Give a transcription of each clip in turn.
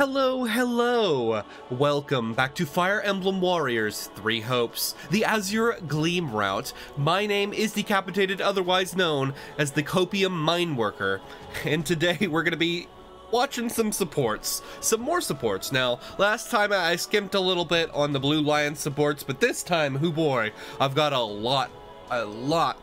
Hello, hello! Welcome back to Fire Emblem Warriors 3 Hopes, the Azure Gleam route. My name is Decapitated, otherwise known as the Copium Mine Worker, and today we're gonna be watching some more supports. Now, last time I skimped a little bit on the Blue Lion supports, but this time, hoo boy, I've got a lot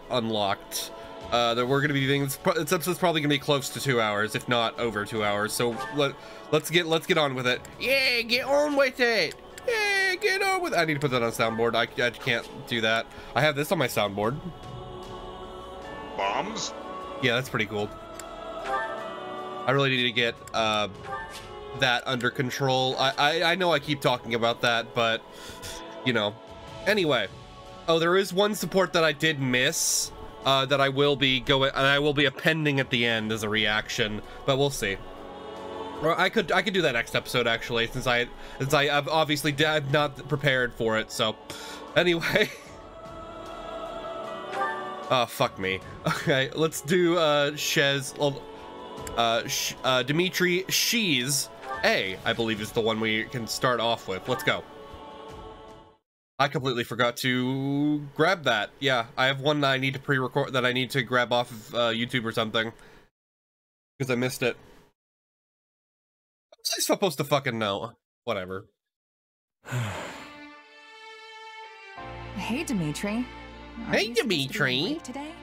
unlocked. That we're gonna be doing. This episode's probably gonna be close to 2 hours, if not over 2 hours. So let's get on with it. Yeah, get on with it. Yeah, get on with it. I need to put that on soundboard. I can't do that. I have this on my soundboard. Bombs? Yeah, that's pretty cool. I really need to get that under control. I know I keep talking about that, but you know. Anyway, oh, there is one support that I did miss. That I will be appending at the end as a reaction, but we'll see. Or I could do that next episode actually, since I've obviously I'm not prepared for it. So, anyway, oh fuck me. Okay, let's do Dimitri She's A, I believe is the one we can start off with. Let's go. I completely forgot to grab that. Yeah, I have one that I need to pre-record, that I need to grab off of YouTube or something, because I missed it. Was I supposed to fucking know? Whatever. Hey, Dimitri. Hey, Dimitri. Today?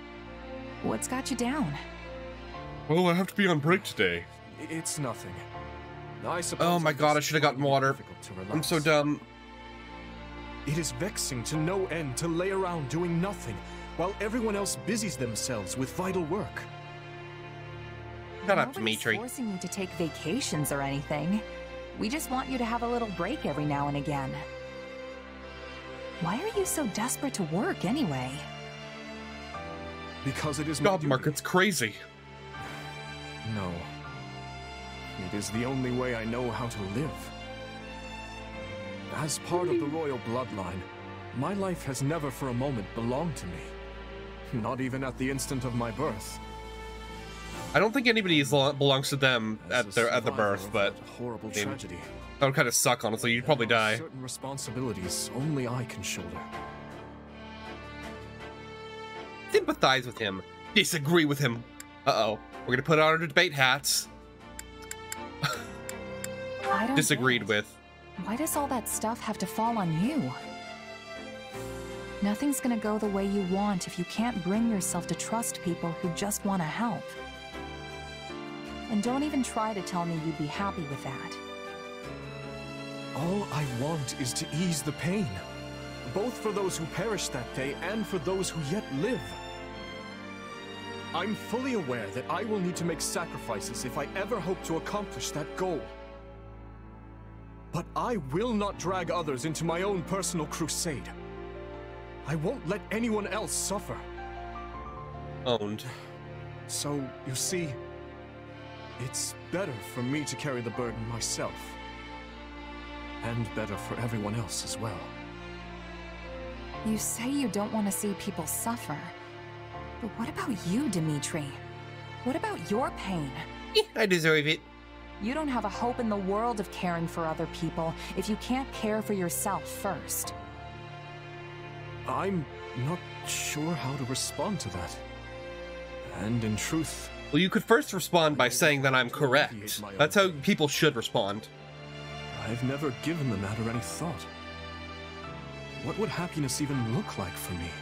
What's got you down? Well, I have to be on break today. It's nothing. Oh my god, I should have gotten water. I'm so dumb. It is vexing to no end to lay around doing nothing, while everyone else busies themselves with vital work. Shut up, Dimitri. Nobody's forcing you to take vacations or anything. We just want you to have a little break every now and again. Why are you so desperate to work anyway? Because it is Job market's crazy. No. It is the only way I know how to live. As part of the royal bloodline, my life has never for a moment belonged to me. Not even at the instant of my birth. I don't think anybody belongs to them at the birth, but horrible tragedy. That would kind of suck, honestly. You'd probably die. Certain responsibilities only I can shoulder. Sympathize with him. Disagree with him. Uh-oh. We're gonna put on our debate hats. I don't Disagreed get it. with. Why does all that stuff have to fall on you? Nothing's gonna go the way you want if you can't bring yourself to trust people who just want to help. And don't even try to tell me you'd be happy with that. All I want is to ease the pain, both for those who perished that day and for those who yet live. I'm fully aware that I will need to make sacrifices if I ever hope to accomplish that goal. But I will not drag others into my own personal crusade. I won't let anyone else suffer. Owned. So, you see, it's better for me to carry the burden myself. And better for everyone else as well. You say you don't want to see people suffer. But what about you, Dimitri? What about your pain? I deserve it. You don't have a hope in the world of caring for other people if you can't care for yourself first. I'm not sure how to respond to that. And in truth... Well, you could first respond by saying that I'm correct. That's how people should respond. I've never given the matter any thought. What would happiness even look like for me?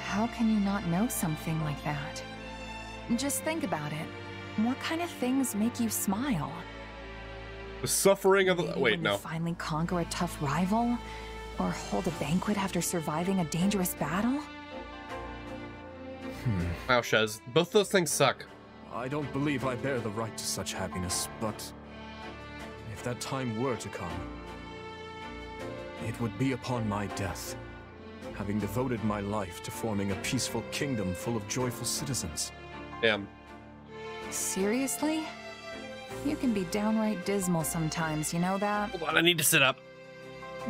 How can you not know something like that? Just think about it. What kind of things make you smile? The suffering of the... Maybe Wait, when no. you finally conquer a tough rival? Or hold a banquet after surviving a dangerous battle? Wow, Shez. Both those things suck. I don't believe I bear the right to such happiness, but if that time were to come, it would be upon my death, having devoted my life to forming a peaceful kingdom full of joyful citizens. Damn. Seriously? You can be downright dismal sometimes, you know that? Hold on, I need to sit up.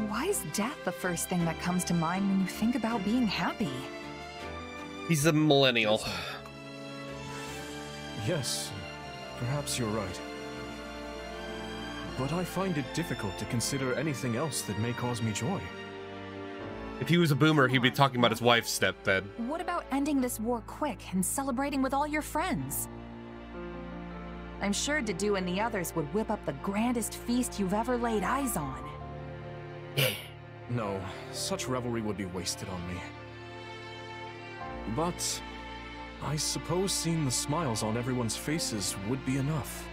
Why is death the first thing that comes to mind when you think about being happy? He's a millennial. Yes, perhaps you're right. but I find it difficult to consider anything else that may cause me joy. If he was a boomer, he'd be talking about his wife's stepdad. What about ending this war quick and celebrating with all your friends? I'm sure Dedue and the others would whip up the grandest feast you've ever laid eyes on. No, such revelry would be wasted on me. But I suppose seeing the smiles on everyone's faces would be enough.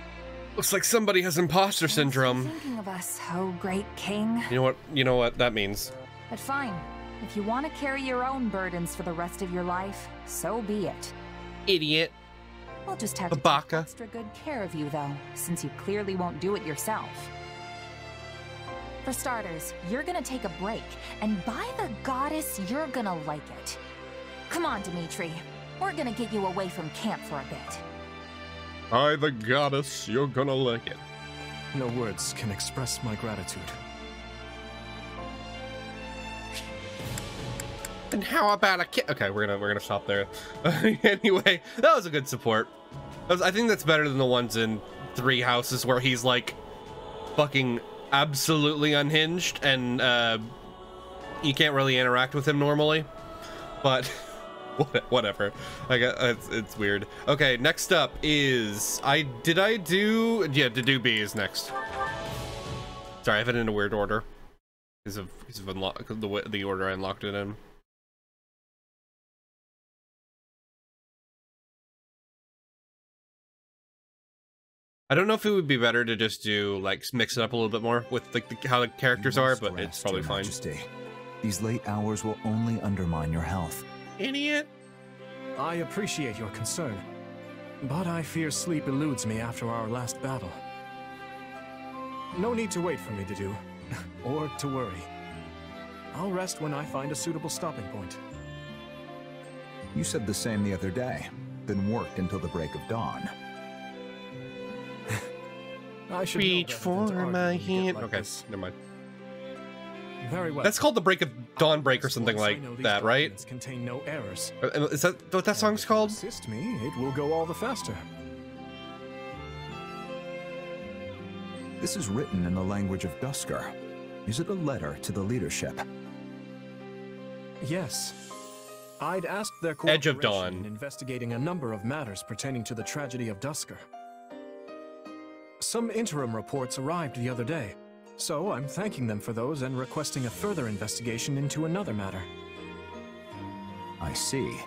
Looks like somebody has imposter syndrome. Thinking of us, oh great king. You know what that means. But fine, if you want to carry your own burdens for the rest of your life, so be it. Idiot. We'll just have to take extra good care of you, though, since you clearly won't do it yourself. For starters, you're gonna take a break, and by the goddess, you're gonna like it. Come on, Dimitri. We're gonna get you away from camp for a bit. By the goddess, you're gonna like it. No words can express my gratitude. And how about a kid? Okay, we're gonna stop there. Anyway, that was a good support. I think that's better than the ones in Three Houses where he's like fucking absolutely unhinged and you can't really interact with him normally. But whatever. I guess it's weird. Okay, next up is Dedue B is next. Sorry, I have it in a weird order because of the order I unlocked it in. I don't know if it would be better to just do, like, mix it up a little bit more with like how the characters are, but it's probably fine. These late hours will only undermine your health. Idiot. I appreciate your concern, but I fear sleep eludes me after our last battle. No need to wait for me to do, or to worry. I'll rest when I find a suitable stopping point. You said the same the other day, then worked until the break of dawn. I should reach for my hand. Like okay, this. never mind. Very well. That's called the Break of Dawn Break or something like that, right? Contain no errors. Is that what that song's called? Assist me, it will go all the faster. This is written in the language of Dusker. Is it a letter to the leadership? Yes. I'd asked their Edge of cooperation Dawn. in investigating a number of matters pertaining to the tragedy of Dusker. Some interim reports arrived the other day, so I'm thanking them for those and requesting a further investigation into another matter. I see.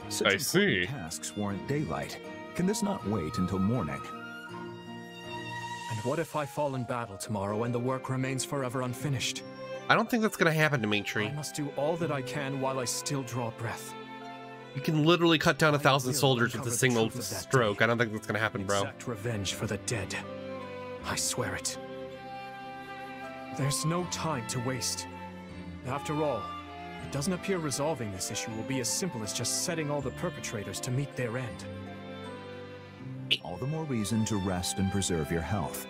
Such I important see. tasks warrant daylight. Can this not wait until morning? And what if I fall in battle tomorrow and the work remains forever unfinished? I don't think that's gonna happen, Dimitri. I must do all that I can while I still draw breath. You can literally cut down 1,000 will soldiers with a uncover the single truth of that stroke. day. I don't think that's gonna happen, bro. Exact revenge for the dead. I swear it. There's no time to waste. After all, it doesn't appear resolving this issue will be as simple as just setting all the perpetrators to meet their end. All the more reason to rest and preserve your health.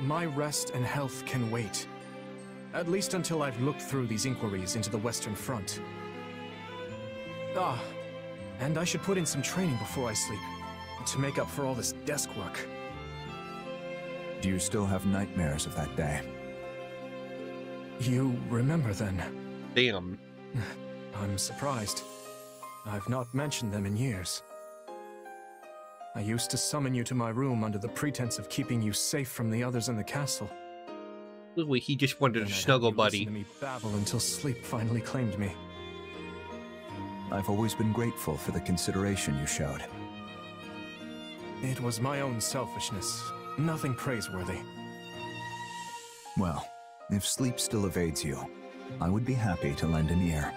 My rest and health can wait. At least until I've looked through these inquiries into the Western Front. Ah, and I should put in some training before I sleep, to make up for all this desk work. Do you still have nightmares of that day? You remember then? Damn. I'm surprised. I've not mentioned them in years. I used to summon you to my room under the pretense of keeping you safe from the others in the castle. Louis, he just wanted Then a I'd have snuggle you buddy. listen to me babble until sleep finally claimed me. I've always been grateful for the consideration you showed. It was my own selfishness, nothing praiseworthy. Well, if sleep still evades you, I would be happy to lend an ear.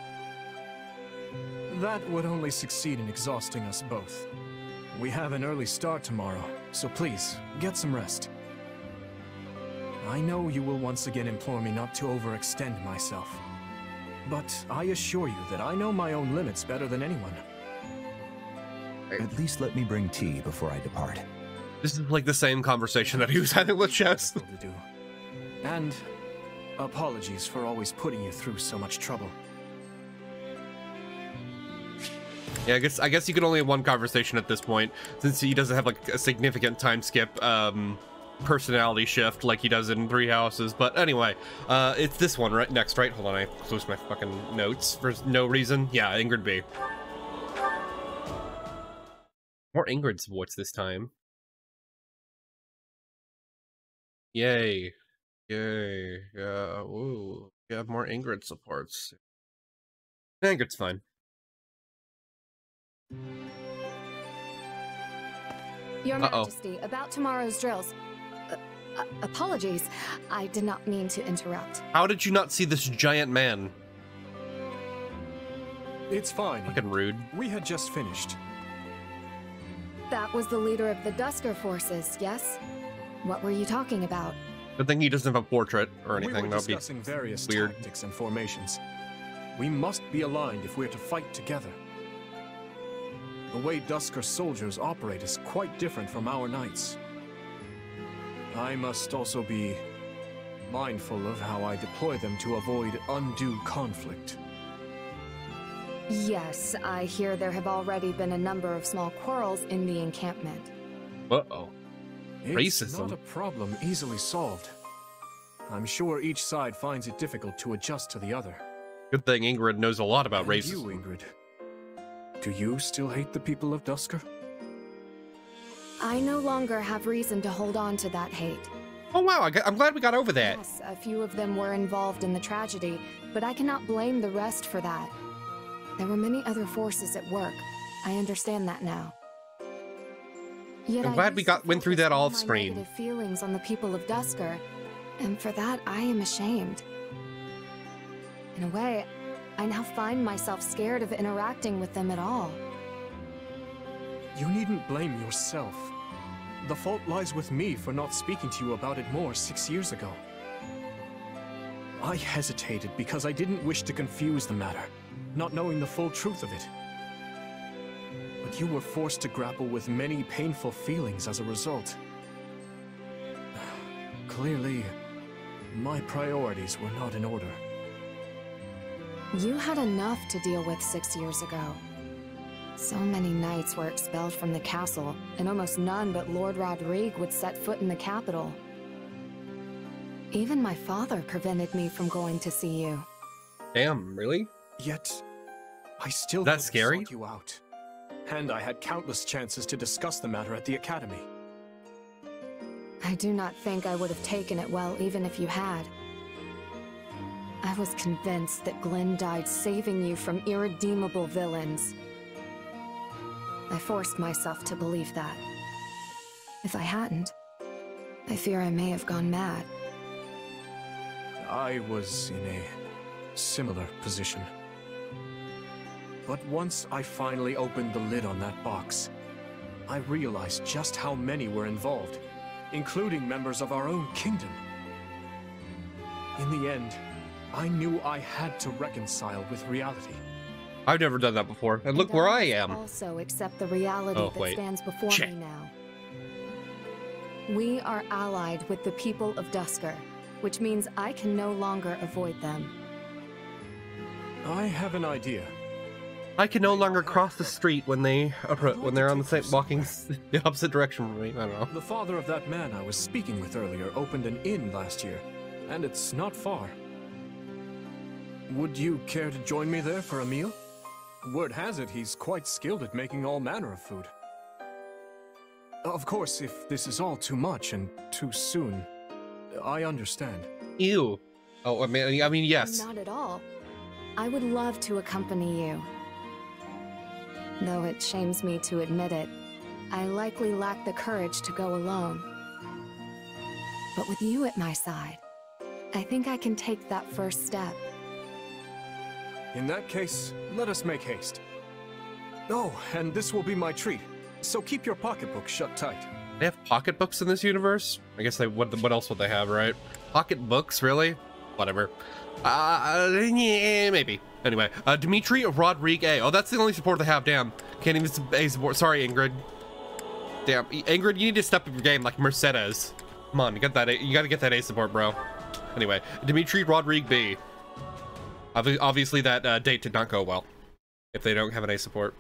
That would only succeed in exhausting us both. We have an early start tomorrow, so please, get some rest. I know you will once again implore me not to overextend myself. But I assure you that I know my own limits better than anyone. At least let me bring tea before I depart. This is like the same conversation that he was having with Chess. To do. And apologies for always putting you through so much trouble. Yeah, I guess you can only have one conversation at this point, since he doesn't have like a significant time skip personality shift like he does in Three Houses. But anyway, it's this one right next, right? Hold on, I closed my fucking notes for no reason. Yeah, Ingrid B. More Ingrid supports this time. Yay. Yay. Yeah, ooh. We have more Ingrid supports. Ingrid's fine. Your Majesty, about tomorrow's drills. Apologies. I did not mean to interrupt. How did you not see this giant man? It's fine. Fucking rude. We had just finished. That was the leader of the Dusker forces, yes? What were you talking about? Good thing he doesn't have a portrait or anything. We were That'd be discussing various weird. tactics and formations. We must be aligned if we're to fight together. The way Dusker soldiers operate is quite different from our knights. I must also be mindful of how I deploy them to avoid undue conflict. Yes, I hear there have already been a number of small quarrels in the encampment. Uh-oh. It's Racism. not a problem easily solved. I'm sure each side finds it difficult to adjust to the other. Good thing Ingrid knows a lot about And racism. you, Ingrid, do you still hate the people of Dusker? I no longer have reason to hold on to that hate. Oh wow, I'm glad we got over that. Yes, a few of them were involved in the tragedy, but I cannot blame the rest for that. There were many other forces at work. I understand that now. Yet I'm I glad we used to went through focus that all off my screen. negative feelings on the people of Dusker, and for that I am ashamed. In a way, I now find myself scared of interacting with them at all. You needn't blame yourself. The fault lies with me for not speaking to you about it more 6 years ago. I hesitated because I didn't wish to confuse the matter, not knowing the full truth of it. But you were forced to grapple with many painful feelings as a result. Clearly, my priorities were not in order. You had enough to deal with 6 years ago. So many knights were expelled from the castle, and almost none but Lord Rodrigue would set foot in the capital. Even my father prevented me from going to see you. Damn, really? Yet, I still That's scary? sought you out. And I had countless chances to discuss the matter at the academy. I do not think I would have taken it well even if you had. I was convinced that Glenn died saving you from irredeemable villains. I forced myself to believe that. If I hadn't, I fear I may have gone mad. I was in a similar position. But once I finally opened the lid on that box, I realized just how many were involved, including members of our own kingdom. In the end, I knew I had to reconcile with reality. I've never done that before. And look where I am. Also accept the reality Oh, that wait. stands before Shit. me now. We are allied with the people of Dusker, which means I can no longer avoid them. I have an idea. I can no longer cross the street when they're on the same walking the opposite direction from me. I don't know. The father of that man I was speaking with earlier opened an inn last year, and it's not far. Would you care to join me there for a meal? Word has it he's quite skilled at making all manner of food. Of course, if this is all too much and too soon, I understand. Ew. Oh, I mean, yes. Not at all. I would love to accompany you. Though it shames me to admit it, I likely lack the courage to go alone. But with you at my side, I think I can take that first step. In that case, let us make haste. Oh, and this will be my treat, so keep your pocketbook shut tight. They have pocketbooks in this universe? I guess they what else would they have, right? Pocketbooks, really? Whatever. Yeah, maybe. Anyway, Dimitri Rodrigue. Oh, that's the only support they have. Damn. Can't even A support. Sorry, Ingrid. Damn. Ingrid, you need to step up your game like Mercedes. Come on, you gotta get that A support, bro. Anyway, Dimitri Rodrigue B. Obviously that date did not go well. If they don't have an A support.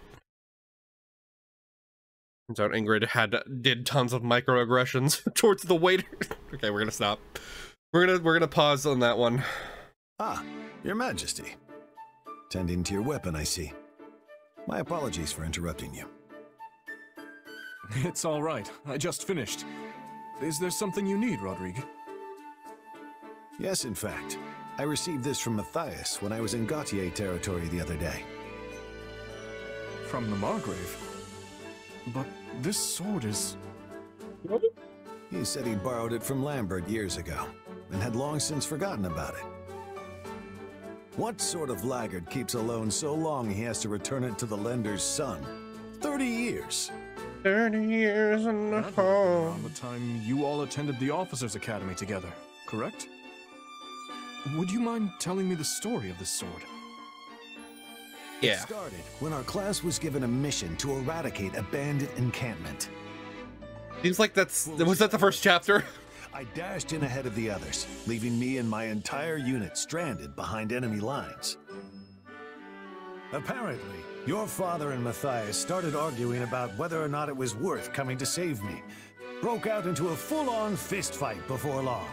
So Ingrid did tons of microaggressions towards the waiter. Okay, we're gonna stop. We're gonna pause on that one. Ah, Your Majesty. Tending to your weapon, I see. My apologies for interrupting you. It's all right. I just finished. Is there something you need, Rodrigue? Yes, in fact. I received this from Matthias when I was in Gautier territory the other day. From the Margrave? But this sword is... He said he borrowed it from Lambert years ago, and had long since forgotten about it. What sort of laggard keeps a loan so long he has to return it to the lender's son? 30 years! 30 years and a half. Around the time you all attended the Officers' Academy together, correct? Would you mind telling me the story of this sword? Yeah. It started when our class was given a mission to eradicate a bandit encampment. Seems like was that the first chapter? I dashed in ahead of the others, leaving me and my entire unit stranded behind enemy lines. Apparently, your father and Matthias started arguing about whether or not it was worth coming to save me. Broke out into a full-on fist fight before long.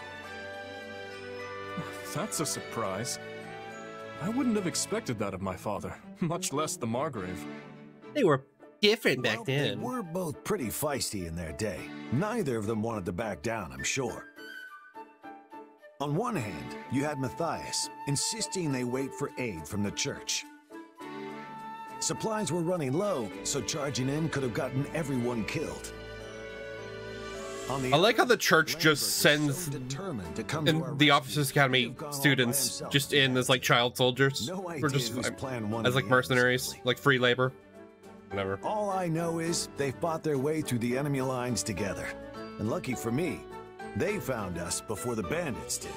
That's a surprise. I wouldn't have expected that of my father, much less the Margrave. They were different back They then. were both pretty feisty in their day. Neither of them wanted to back down, I'm sure. On one hand, you had Matthias, insisting they wait for aid from the church. Supplies were running low, so charging in could have gotten everyone killed. On the I like how the other, church Lambert just was sends so determined to come to our the rescue Officers Academy that he gone all by students himself. just in as like child soldiers, No or idea just whose plan won as in like the end, mercenaries, simply. like free labor, whatever. All I know is they fought their way through the enemy lines together. And lucky for me, they found us before the bandits did.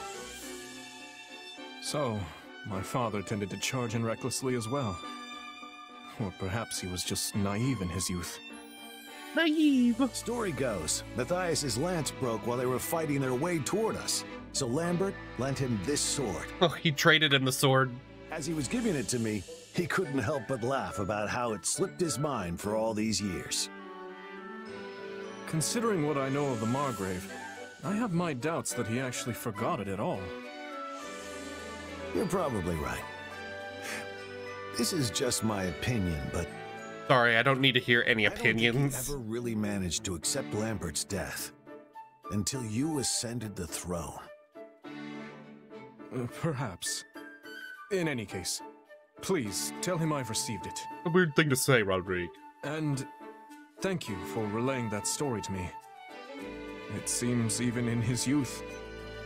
So, my father tended to charge in recklessly as well. Or perhaps he was just naive in his youth. Naive. Story goes, Matthias's lance broke while they were fighting their way toward us. So Lambert lent him this sword. Oh, he traded in the sword. As he was giving it to me, he couldn't help but laugh about how it slipped his mind for all these years. Considering what I know of the Margrave, I have my doubts that he actually forgot it at all. You're probably right. This is just my opinion, but Sorry, I don't need to hear any I don't think opinions. you ever really managed to accept Lambert's death until you ascended the throne. Perhaps. In any case, please tell him I've received it. A weird thing to say, Rodrigue. And thank you for relaying that story to me. It seems even in his youth,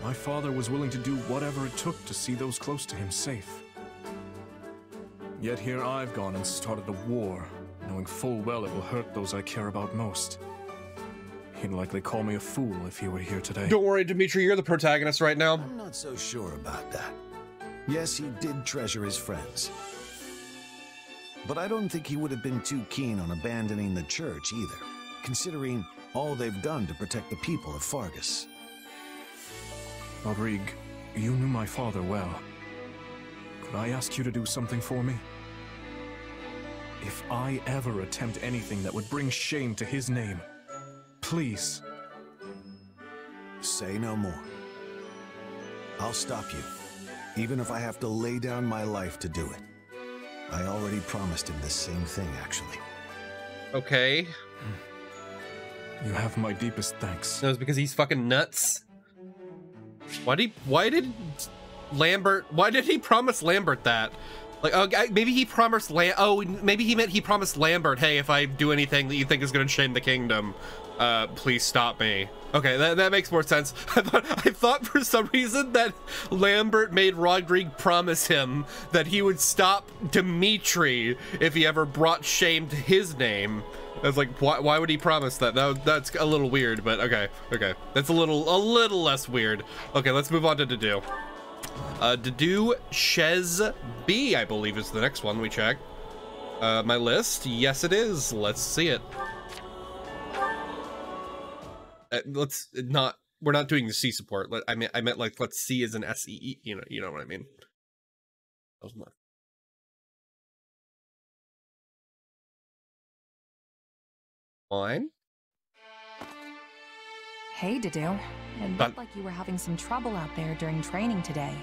my father was willing to do whatever it took to see those close to him safe. Yet here I've gone and started a war, knowing full well it will hurt those I care about most. He'd likely call me a fool if he were here today. Don't worry, Dimitri, you're the protagonist right now. I'm not so sure about that. Yes, he did treasure his friends. But I don't think he would have been too keen on abandoning the church either, considering all they've done to protect the people of Fargus. Rodrigue, you knew my father well. Could I ask you to do something for me? If I ever attempt anything that would bring shame to his name, please. Say no more. I'll stop you, even if I have to lay down my life to do it. I already promised him the same thing, actually. Okay. You have my deepest thanks. That was because he's fucking nuts. Why did he promise Lambert that? Like, maybe he promised maybe he meant he promised Lambert, hey, if I do anything that you think is going to shame the kingdom, please stop me. Okay, that makes more sense. I thought for some reason that Lambert made Rodrigue promise him that he would stop Dimitri if he ever brought shame to his name. I was like, why would he promise that? That's a little weird, but okay. That's a little less weird. Okay, let's move on to Dedue. Dedue Chez B, I believe, is the next one we check. My list, yes it is. Let's see it. We're not doing the C support. I meant like, let's see as an SEE, you know what I mean? That was my Fine. Hey, Dedu. It looked like you were having some trouble out there during training today.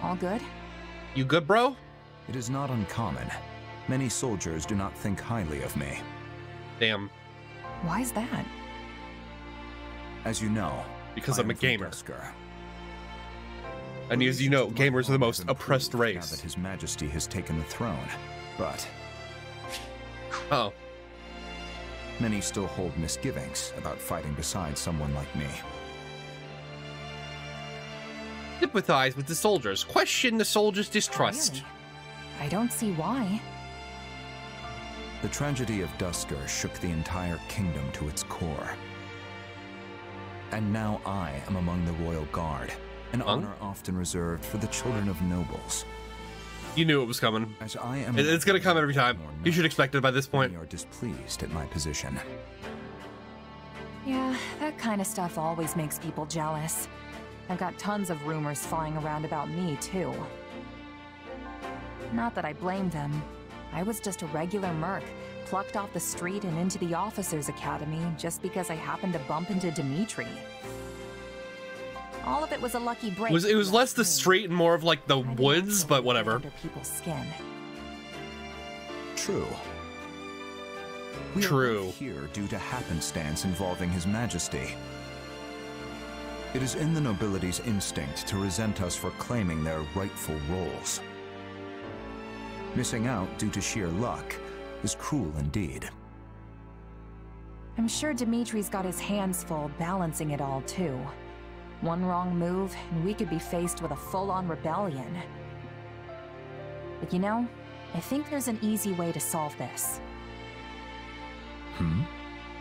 All good? You good, bro? It is not uncommon. Many soldiers do not think highly of me. Damn. Why's that? As you know, Because I I'm a am from gamer. Duscur. And as you know, Relations with my gamers are the home most have oppressed improved now race. that His Majesty has taken the throne, but Oh. many still hold misgivings about fighting beside someone like me. Sympathize with the soldiers. Question the soldiers' distrust. Really? I don't see why. The tragedy of Duscur shook the entire kingdom to its core. And now I am among the Royal Guard, an honor often reserved for the children of nobles. You knew it was coming. As I am, It's gonna come every time. You should expect it by this point. Many are displeased at my position. Yeah, that kind of stuff always makes people jealous. I've got tons of rumors flying around about me, too. Not that I blame them. I was just a regular merc, plucked off the street and into the officers' academy just because I happened to bump into Dimitri. All of it was a lucky break. It was less the street and more of like the I didn't woods, actually but get whatever. under people's skin. True. We True. are not here due to happenstance involving His Majesty. It is in the nobility's instinct to resent us for claiming their rightful roles. Missing out due to sheer luck is cruel indeed. I'm sure Dimitri's got his hands full balancing it all, too. One wrong move, and we could be faced with a full-on rebellion. But you know, I think there's an easy way to solve this.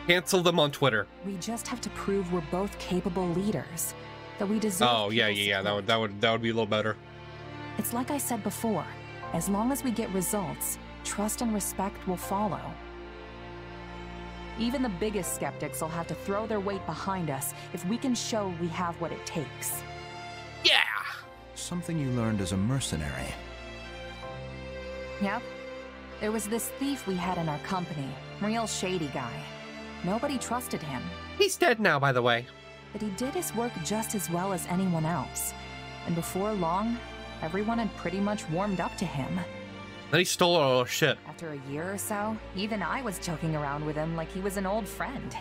Cancel them on Twitter. We just have to prove we're both capable leaders, that we deserve. Oh yeah, people's yeah, support. that would be a little better. It's like I said before, as long as we get results, trust and respect will follow. Even the biggest skeptics will have to throw their weight behind us if we can show we have what it takes. Yeah. Something you learned as a mercenary. Yep. There was this thief we had in our company, real shady guy. Nobody trusted him, He's dead now, by the way. but he did his work just as well as anyone else. And before long, everyone had pretty much warmed up to him. Then he stole all our shit. After a year or so, even I was joking around with him like he was an old friend.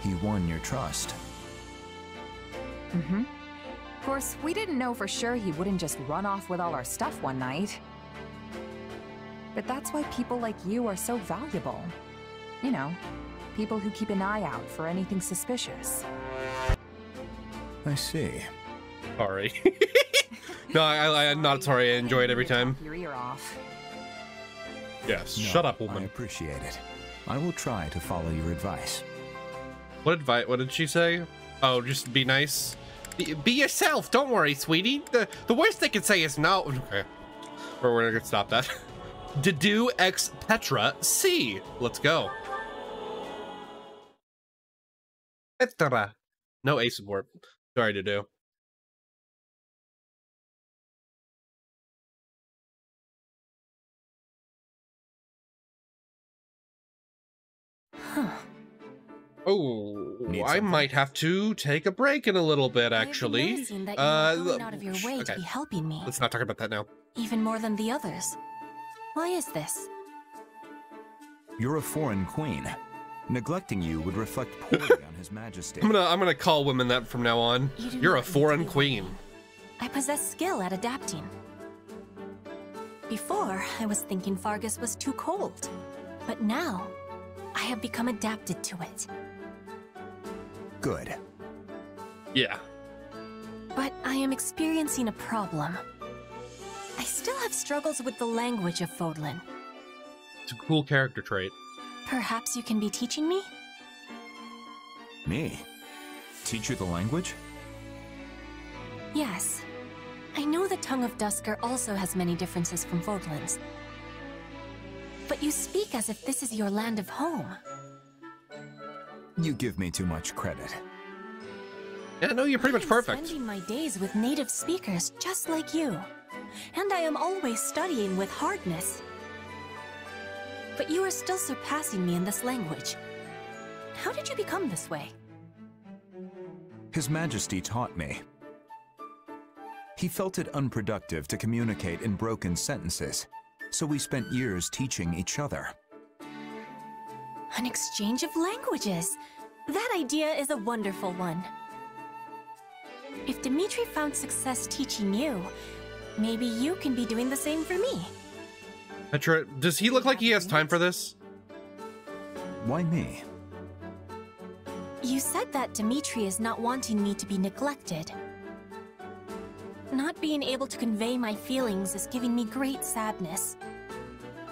He won your trust. Mm-hmm. Of course, we didn't know for sure he wouldn't just run off with all our stuff one night. But that's why people like you are so valuable. You know, people who keep an eye out for anything suspicious. I see. Sorry. No, I'm not sorry. I enjoy it every time. Your ear off. Yes. No, Shut up, I woman. appreciate it. I will try to follow your advice. What advice? What did she say? Oh, just be nice. Be yourself. Don't worry, sweetie. The worst they can say is no. Okay. We're gonna stop that. Dedu X Petra C. Let's go. Petra. No A support. Sorry, Dedu. Huh. Oh, Need I something? might have to take a break in a little bit, actually. I've been noticing that you are going out of your way okay. to be helping me, Let's not talk about that now. even more than the others. Why is this? You're a foreign queen. Neglecting you would reflect poorly on His Majesty. I'm gonna call women that from now on. You do You're a not need to foreign be like queen. me. I possess skill at adapting. Before, I was thinking Fargus was too cold. But now, I have become adapted to it. Good. Yeah. But I am experiencing a problem. I still have struggles with the language of Fodlan. It's a cool character trait. Perhaps you can be teaching me? Me? Teach you the language? Yes. I know the tongue of Duscur also has many differences from Fodlan's. But you speak as if this is your land of home. You give me too much credit. Yeah, no, you're pretty much perfect. I'm spending my days with native speakers just like you. And I am always studying with hardness. But you are still surpassing me in this language. How did you become this way? His Majesty taught me. He felt it unproductive to communicate in broken sentences, so we spent years teaching each other. An exchange of languages. That idea is a wonderful one. If Dimitri found success teaching you, maybe you can be doing the same for me. Petra, does he look like he has time for this? Why me? You said that Dimitri is not wanting me to be neglected. Not being able to convey my feelings is giving me great sadness.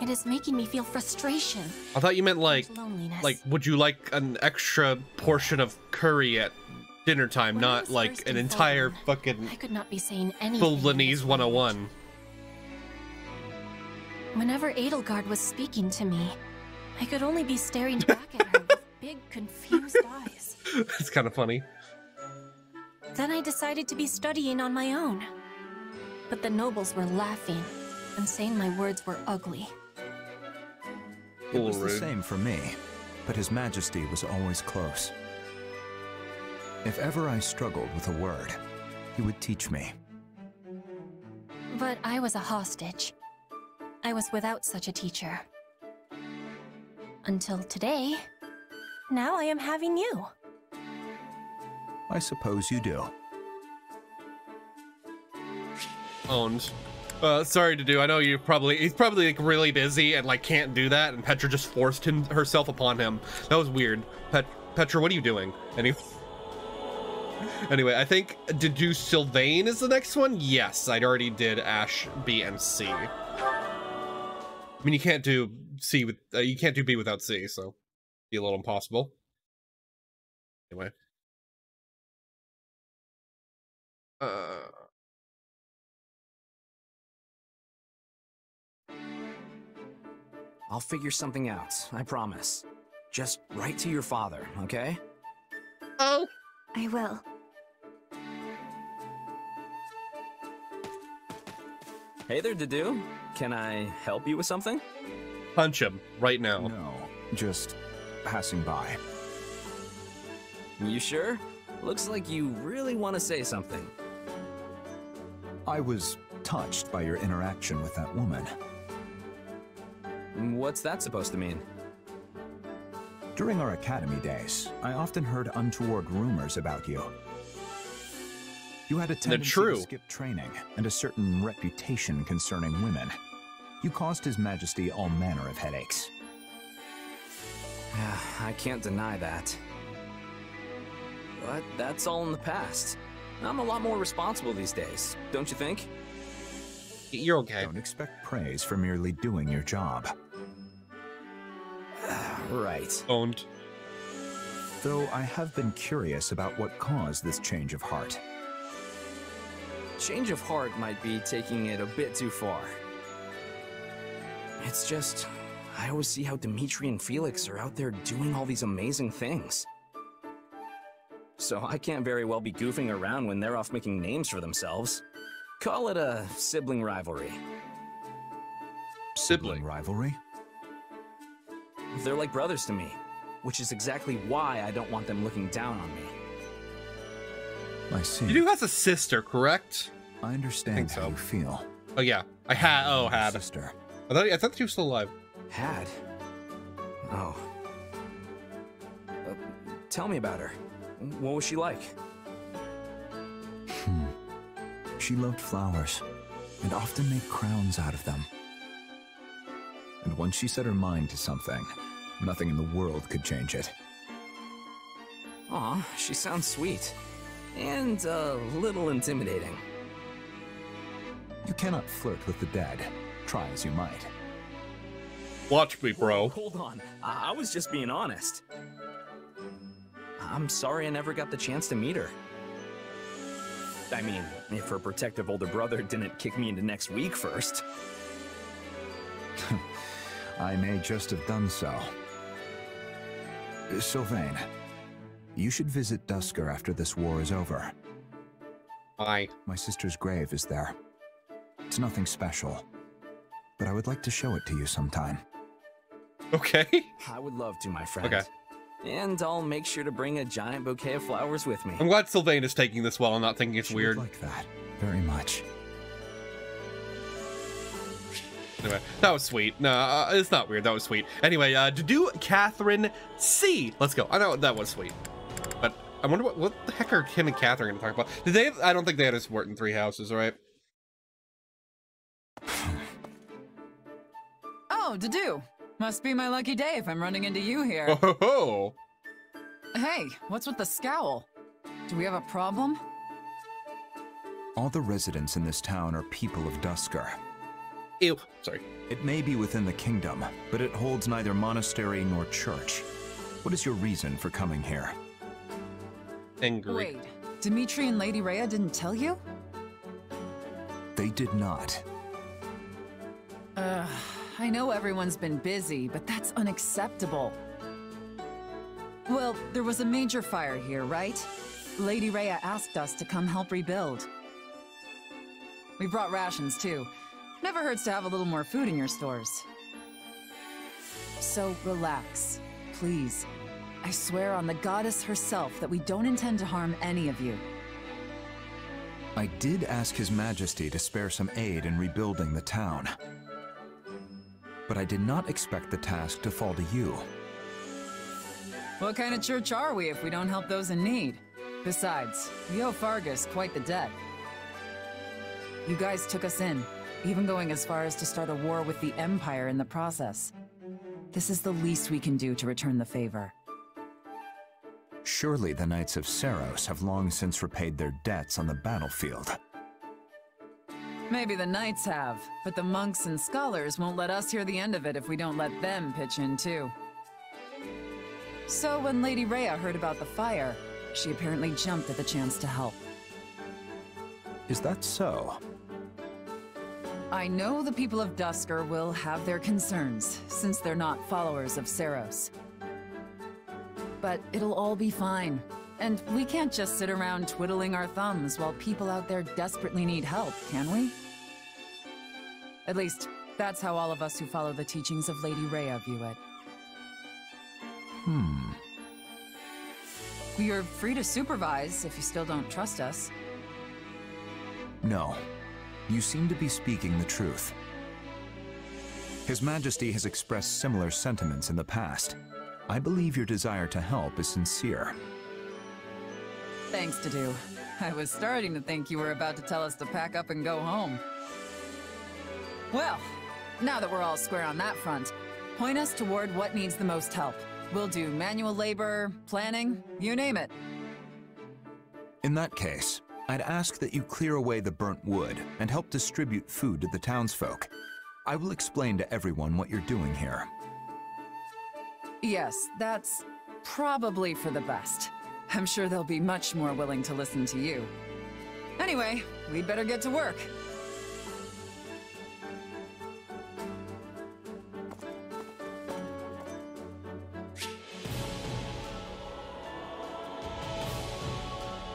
It is making me feel frustration. I thought you meant like, loneliness. Would you like an extra portion of curry at dinner time, When I not was like first an in entire Fulham, fucking I could not be saying anything. Fulanese 101. Whenever Edelgard was speaking to me, I could only be staring back at her with big, confused eyes. It's kind of funny. Then I decided to be studying on my own. But the nobles were laughing and saying my words were ugly. It was the same for me, but His Majesty was always close. If ever I struggled with a word, he would teach me. But I was a hostage. I was without such a teacher. Until today, now I am having you. I suppose you do. Owned. Sorry to do. I know he's probably like really busy and like can't do that, and Petra just forced herself upon him. That was weird. Petra, what are you doing? Anyway, I think to do Sylvain is the next one. Yes, I'd already did Ash, B, and C. I mean, you can't do C with you can't do B without C, so be a little impossible. Anyway. I'll figure something out, I promise. Just write to your father, okay? Oh. I will. Hey there, Dedu. Can I help you with something? Punch him right now. No, just passing by. You sure? Looks like you really want to say something. I was touched by your interaction with that woman. What's that supposed to mean? During our academy days, I often heard untoward rumors about you. You had a tendency to skip training and a certain reputation concerning women. You caused His Majesty all manner of headaches. I can't deny that. But that's all in the past. I'm a lot more responsible these days, don't you think? You're okay. Don't expect praise for merely doing your job. Right. Owned. Though I have been curious about what caused this change of heart. Change of heart might be taking it a bit too far. It's just, I always see how Dimitri and Felix are out there doing all these amazing things. So I can't very well be goofing around when they're off making names for themselves. Call it a sibling rivalry. Sibling rivalry? They're like brothers to me, which is exactly why I don't want them looking down on me. I see. You has a sister, correct? I understand how you feel. Oh yeah, I had. Oh, had sister. I thought she was still alive. Had? Oh. Tell me about her. What was she like? She loved flowers, and often made crowns out of them. And once she set her mind to something, nothing in the world could change it. Aw, she sounds sweet. And a little intimidating. You cannot flirt with the dead, try as you might. Watch me, bro. Hold on, I was just being honest. I'm sorry I never got the chance to meet her. I mean, if her protective older brother didn't kick me into next week first. I may just have done so. Sylvain, you should visit Duscur after this war is over. Why? My sister's grave is there. It's nothing special, but I would like to show it to you sometime. Okay. I would love to, my friend. Okay. And I'll make sure to bring a giant bouquet of flowers with me. I'm glad Sylvain is taking this well and not thinking it's She weird. would like that very much. Anyway, that was sweet. No, it's not weird. That was sweet. Anyway, to do Catherine C. Let's go. I know that was sweet, but I wonder what the heck are Kim and Catherine going to talk about? Did they? I don't think they had a support in Three Houses, right? Oh, Dedue. Must be my lucky day if I'm running into you here. Oh ho ho! Hey, what's with the scowl? Do we have a problem? All the residents in this town are people of Dusker. Ew. Sorry. It may be within the kingdom, but it holds neither monastery nor church. What is your reason for coming here? Angry. Wait, Dimitri and Lady Rhea didn't tell you? They did not. I know everyone's been busy, but that's unacceptable. Well, there was a major fire here, right? Lady Rhea asked us to come help rebuild. We brought rations, too. Never hurts to have a little more food in your stores. So relax, please. I swear on the goddess herself that we don't intend to harm any of you. I did ask His Majesty to spare some aid in rebuilding the town. But I did not expect the task to fall to you. What kind of church are we if we don't help those in need? Besides, we owe Fargus quite the debt. You guys took us in, even going as far as to start a war with the Empire in the process. This is the least we can do to return the favor. Surely the Knights of Seiros have long since repaid their debts on the battlefield. Maybe the Knights have, but the monks and scholars won't let us hear the end of it if we don't let them pitch in too. So when Lady Rhea heard about the fire, she apparently jumped at the chance to help. Is that so? I know the people of Dusker will have their concerns, since they're not followers of Seiros. But it'll all be fine. And we can't just sit around twiddling our thumbs while people out there desperately need help, can we? At least, that's how all of us who follow the teachings of Lady Rhea view it. You're free to supervise if you still don't trust us. No. You seem to be speaking the truth. His Majesty has expressed similar sentiments in the past. I believe your desire to help is sincere. Thanks, Dedue. I was starting to think you were about to tell us to pack up and go home. Well, now that we're all square on that front, point us toward what needs the most help. We'll do manual labor, planning, you name it. In that case, I'd ask that you clear away the burnt wood and help distribute food to the townsfolk. I will explain to everyone what you're doing here. Yes, that's probably for the best. I'm sure they'll be much more willing to listen to you. Anyway, we'd better get to work.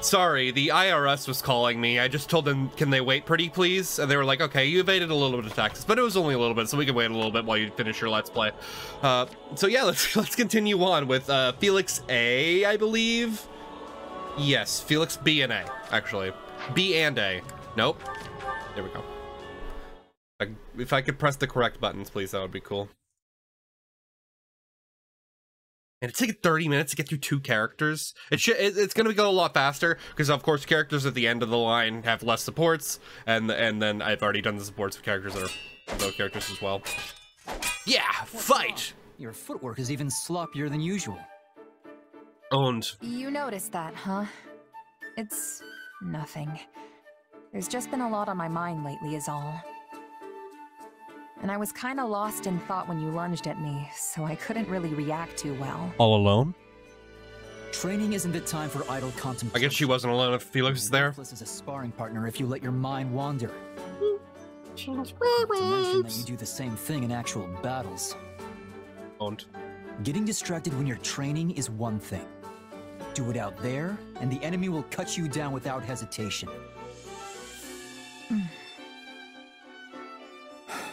Sorry, the IRS was calling me. I just told them, can they wait pretty please? And they were like, okay, you evaded a little bit of taxes, but it was only a little bit, so we can wait a little bit while you finish your Let's Play. So yeah, let's continue on with Felix A, I believe. Yes, Felix B and A, actually. B and A. Nope. There we go. If I could press the correct buttons, please, that would be cool. And it's like 30 minutes to get through 2 characters. It's going to go a lot faster because, of course, characters at the end of the line have less supports, and then I've already done the supports with characters that are those characters as well. Yeah, fight. Your footwork is even sloppier than usual. Owned. You noticed that, huh? It's nothing. There's just been a lot on my mind lately is all. And I was kinda lost in thought when you lunged at me, so I couldn't really react too well. All alone? Training isn't the time for idle contemplation. I guess she wasn't alone if Felix is there. Worthless as a sparring partner if you let your mind wander. Not to mention that you do the same thing in actual battles. Owned. Getting distracted when you're training is one thing. Do it out there, and the enemy will cut you down without hesitation.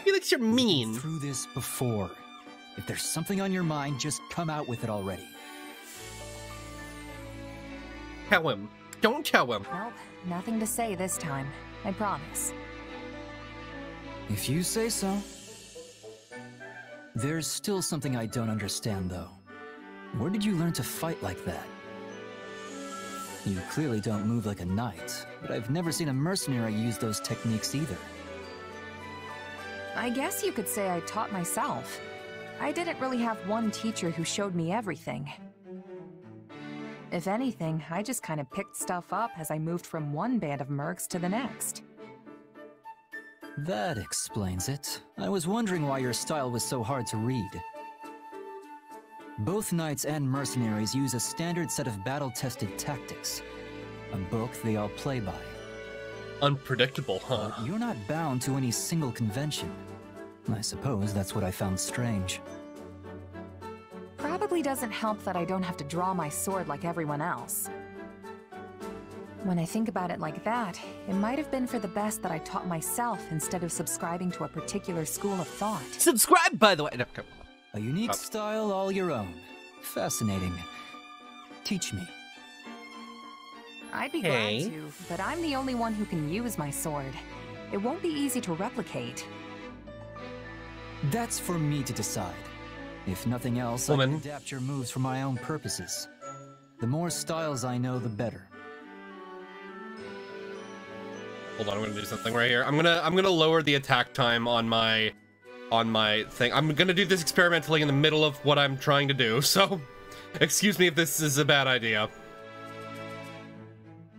Felix, you're mean. Through this before. If there's something on your mind, just come out with it already. Tell him. Don't tell him. Nope, nothing to say this time. I promise. If you say so. There's still something I don't understand, though. Where did you learn to fight like that? You clearly don't move like a knight, but I've never seen a mercenary use those techniques either. I guess you could say I taught myself. I didn't really have one teacher who showed me everything. If anything, I just kind of picked stuff up as I moved from one band of mercs to the next. That explains it. I was wondering why your style was so hard to read. Both knights and mercenaries use a standard set of battle-tested tactics. A book they all play by. Unpredictable, huh? But you're not bound to any single convention. I suppose that's what I found strange. Probably doesn't help that I don't have to draw my sword like everyone else. When I think about it like that, it might have been for the best that I taught myself instead of subscribing to a particular school of thought. Subscribe, by the way. No, come on. A unique style all your own. Fascinating. Teach me. I'd be glad to, but I'm the only one who can use my sword. It won't be easy to replicate. That's for me to decide. If nothing else, I can adapt your moves for my own purposes. The more styles I know, the better. Hold on, I'm gonna do something right here. I'm gonna lower the attack time on my thing. I'm gonna do this experimentally in the middle of what I'm trying to do, so excuse me if this is a bad idea.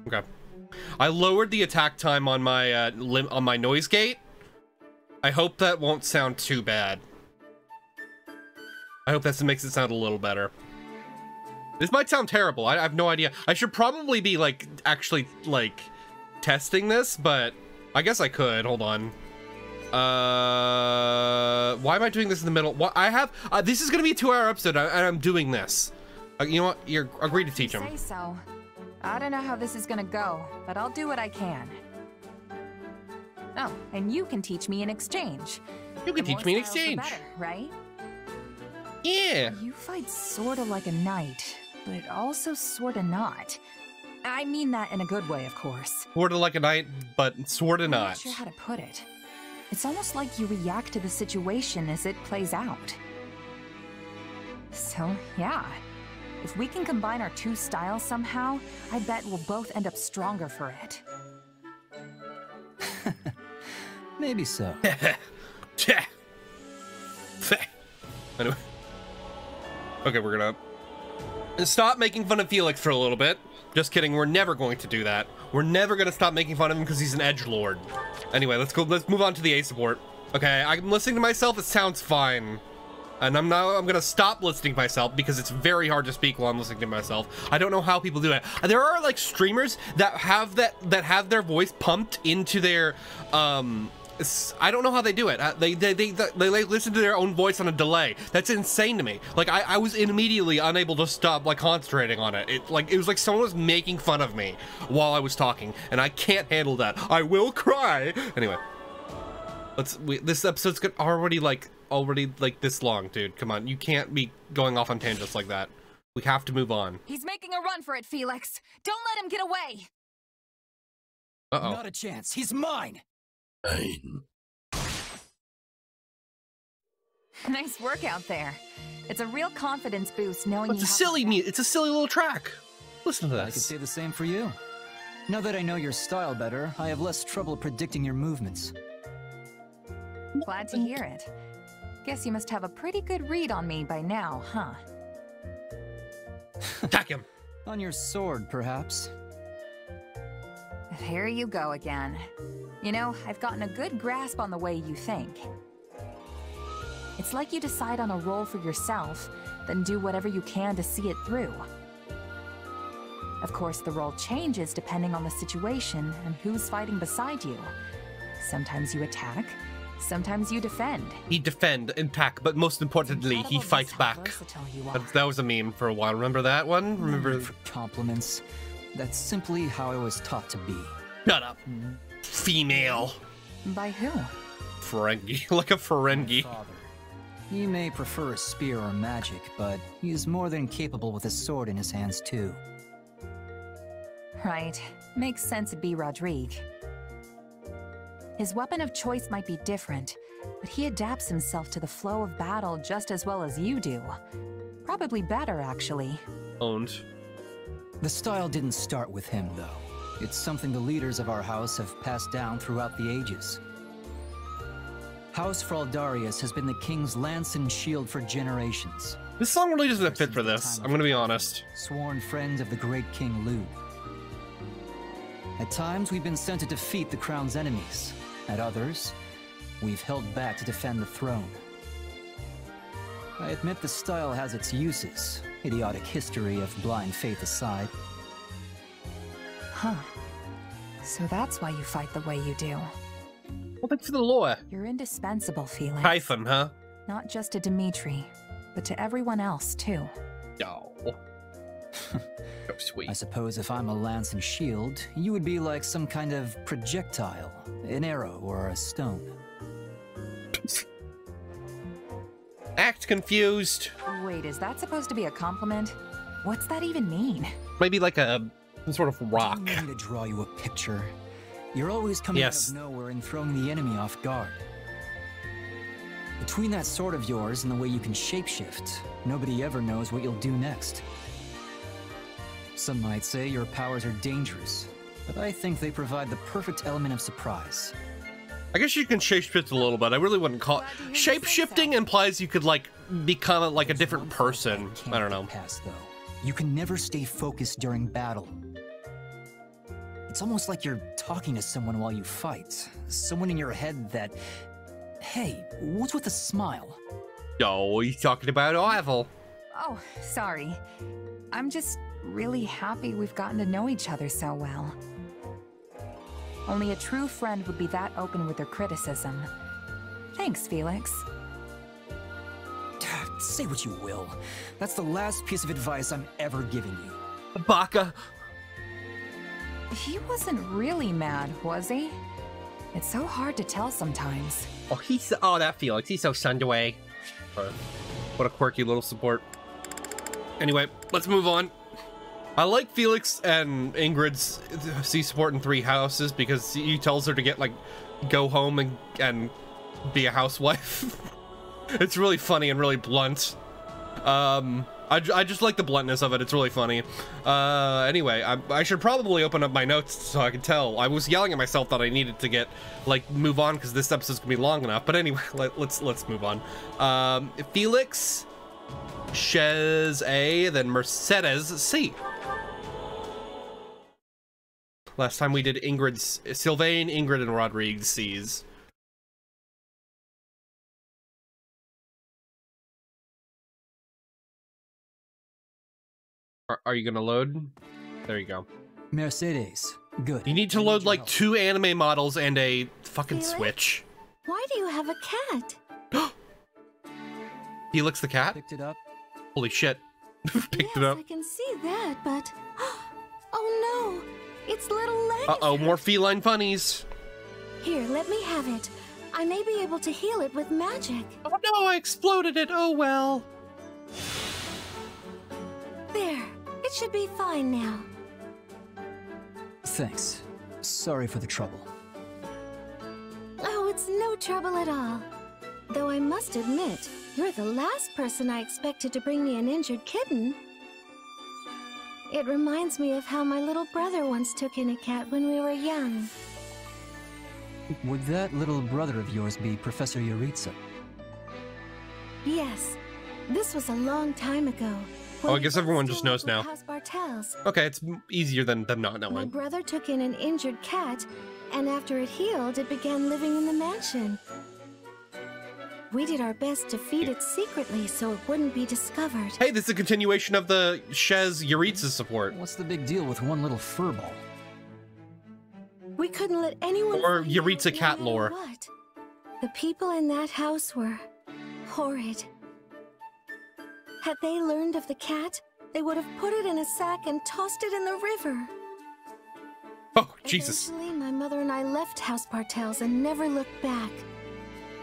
Okay. I lowered the attack time on my noise gate. I hope that won't sound too bad. I hope that makes it sound a little better. This might sound terrible. I have no idea. I should probably be like actually like testing this, but I guess I could. Hold on. Why am I doing this in the middle? What I have this is gonna be a 2-hour episode, and I'm doing this. You know what? You're agreed to teach him. Say so. I don't know how this is gonna go, but I'll do what I can. Oh, and you can teach me in exchange. You can teach me in exchange, better, right? Yeah. You fight sorta like a knight, but also sorta not. I mean that in a good way, of course. Sorta like a knight, but sorta not. I'm not sure how to put it. It's almost like you react to the situation as it plays out. So, yeah. If we can combine our two styles somehow, I bet we'll both end up stronger for it. Maybe so. Anyway. Okay, we're gonna stop making fun of Felix for a little bit. Just kidding, we're never going to do that. We're never gonna stop making fun of him because he's an edgelord. Anyway, let's move on to the A support. Okay, I'm listening to myself, it sounds fine. And I'm gonna stop listening to myself because it's very hard to speak while I'm listening to myself. I don't know how people do it. There are like streamers that have their voice pumped into their I don't know how they do it. They listen to their own voice on a delay. That's insane to me. Like I was immediately unable to stop like concentrating on it. It was like someone was making fun of me while I was talking, and I can't handle that. I will cry. Anyway, this episode's already this long, dude. Come on, you can't be going off on tangents like that. We have to move on. He's making a run for it, Felix. Don't let him get away. Uh-oh. Not a chance. He's mine. Nice work out there. It's a real confidence boost knowing it's a silly little track. Listen to this. I could say the same for you. Now that I know your style better, I have less trouble predicting your movements. Glad to hear it. Guess you must have a pretty good read on me by now, huh? Attack him! On your sword, perhaps. There you go again. You know, I've gotten a good grasp on the way you think. It's like you decide on a role for yourself, then do whatever you can to see it through. Of course, the role changes depending on the situation and who's fighting beside you. Sometimes you attack, sometimes you defend. He defend, attack, but most importantly, he fights back. That was a meme for a while. Remember that one? Remember? For compliments. That's simply how I was taught to be. Shut up. Female. By who? Ferengi. Like a Ferengi. He may prefer a spear or magic, but he's more than capable with a sword in his hands too. Right. Makes sense it'd be Rodrigue. His weapon of choice might be different, but he adapts himself to the flow of battle just as well as you do. Probably better, actually. Owned. The style didn't start with him, though. It's something the leaders of our house have passed down throughout the ages. House Fraldarius has been the king's lance and shield for generations. This song really doesn't fit for this, I'm gonna be honest. Sworn friend of the great King Lu. At times, we've been sent to defeat the crown's enemies. At others, we've held back to defend the throne. I admit the style has its uses, idiotic history of blind faith aside. Huh. So that's why you fight the way you do. Well, thanks for the lore. You're indispensable, Felix. Hyphen, huh? Not just to Dimitri, but to everyone else, too. Oh. So sweet. I suppose if I'm a lance and shield, you would be like some kind of projectile, an arrow or a stone. Act confused. Wait, is that supposed to be a compliment? What's that even mean? Maybe like some sort of rock. I need to draw you a picture. You're always coming out of nowhere and throwing the enemy off guard. Between that sword of yours and the way you can shapeshift, nobody ever knows what you'll do next. Some might say your powers are dangerous, but I think they provide the perfect element of surprise. I guess you can shapeshift a little bit. I really wouldn't call it... Shapeshifting implies you could, like, become, like, a different person. I don't know. You can never stay focused during battle. It's almost like you're talking to someone while you fight. Someone in your head that... Hey, what's with the smile? Oh, he's talking about Ivel. Oh, sorry. I'm just really happy we've gotten to know each other so well. Only a true friend would be that open with their criticism. Thanks, Felix. Say what you will. That's the last piece of advice I'm ever giving you. Baka. He wasn't really mad, was he? It's so hard to tell sometimes. Oh, that Felix. He's so tsundere. What a quirky little support. Anyway, let's move on. I like Felix and Ingrid's C support in Three Houses because he tells her to get, like, go home and be a housewife. It's really funny and really blunt. I just like the bluntness of it. It's really funny. Anyway, I should probably open up my notes so I can tell. I was yelling at myself that I needed to get, like, move on because this episode's gonna be long enough. But anyway, let's move on. Felix, Shez A, then Mercedes C. Last time we did Ingrid's, Sylvain, Ingrid, and Rodrigue C's. Are you gonna load? There you go. Mercedes, good. You need to load like 2 anime models and a fucking Felix? Switch. Why do you have a cat? Felix the cat? Picked it up. Holy shit. Picked it Yes, up. I can see that, but... Oh no! It's little legs! Uh-oh, more feline funnies. Here, let me have it. I may be able to heal it with magic. Oh no, I exploded it. Oh well. There. It should be fine now. Thanks. Sorry for the trouble. Oh, it's no trouble at all. Though I must admit, you're the last person I expected to bring me an injured kitten. It reminds me of how my little brother once took in a cat when we were young. Would that little brother of yours be Professor Yuritsa? Yes. This was a long time ago. Oh, I guess everyone just knows now. Okay, it's easier than them not My knowing. brother took in an injured cat, and after it healed, it began living in the mansion. We did our best to feed it secretly so it wouldn't be discovered. Hey, this is a continuation of the Shez Yuritsa support. What's the big deal with one little furball? We couldn't let anyone Or find Yuritsa out cat no matter lore. what. The people in that house were horrid. Had they learned of the cat, they would have put it in a sack and tossed it in the river. Oh, Jesus. Eventually, my mother and I left House Bartels and never looked back.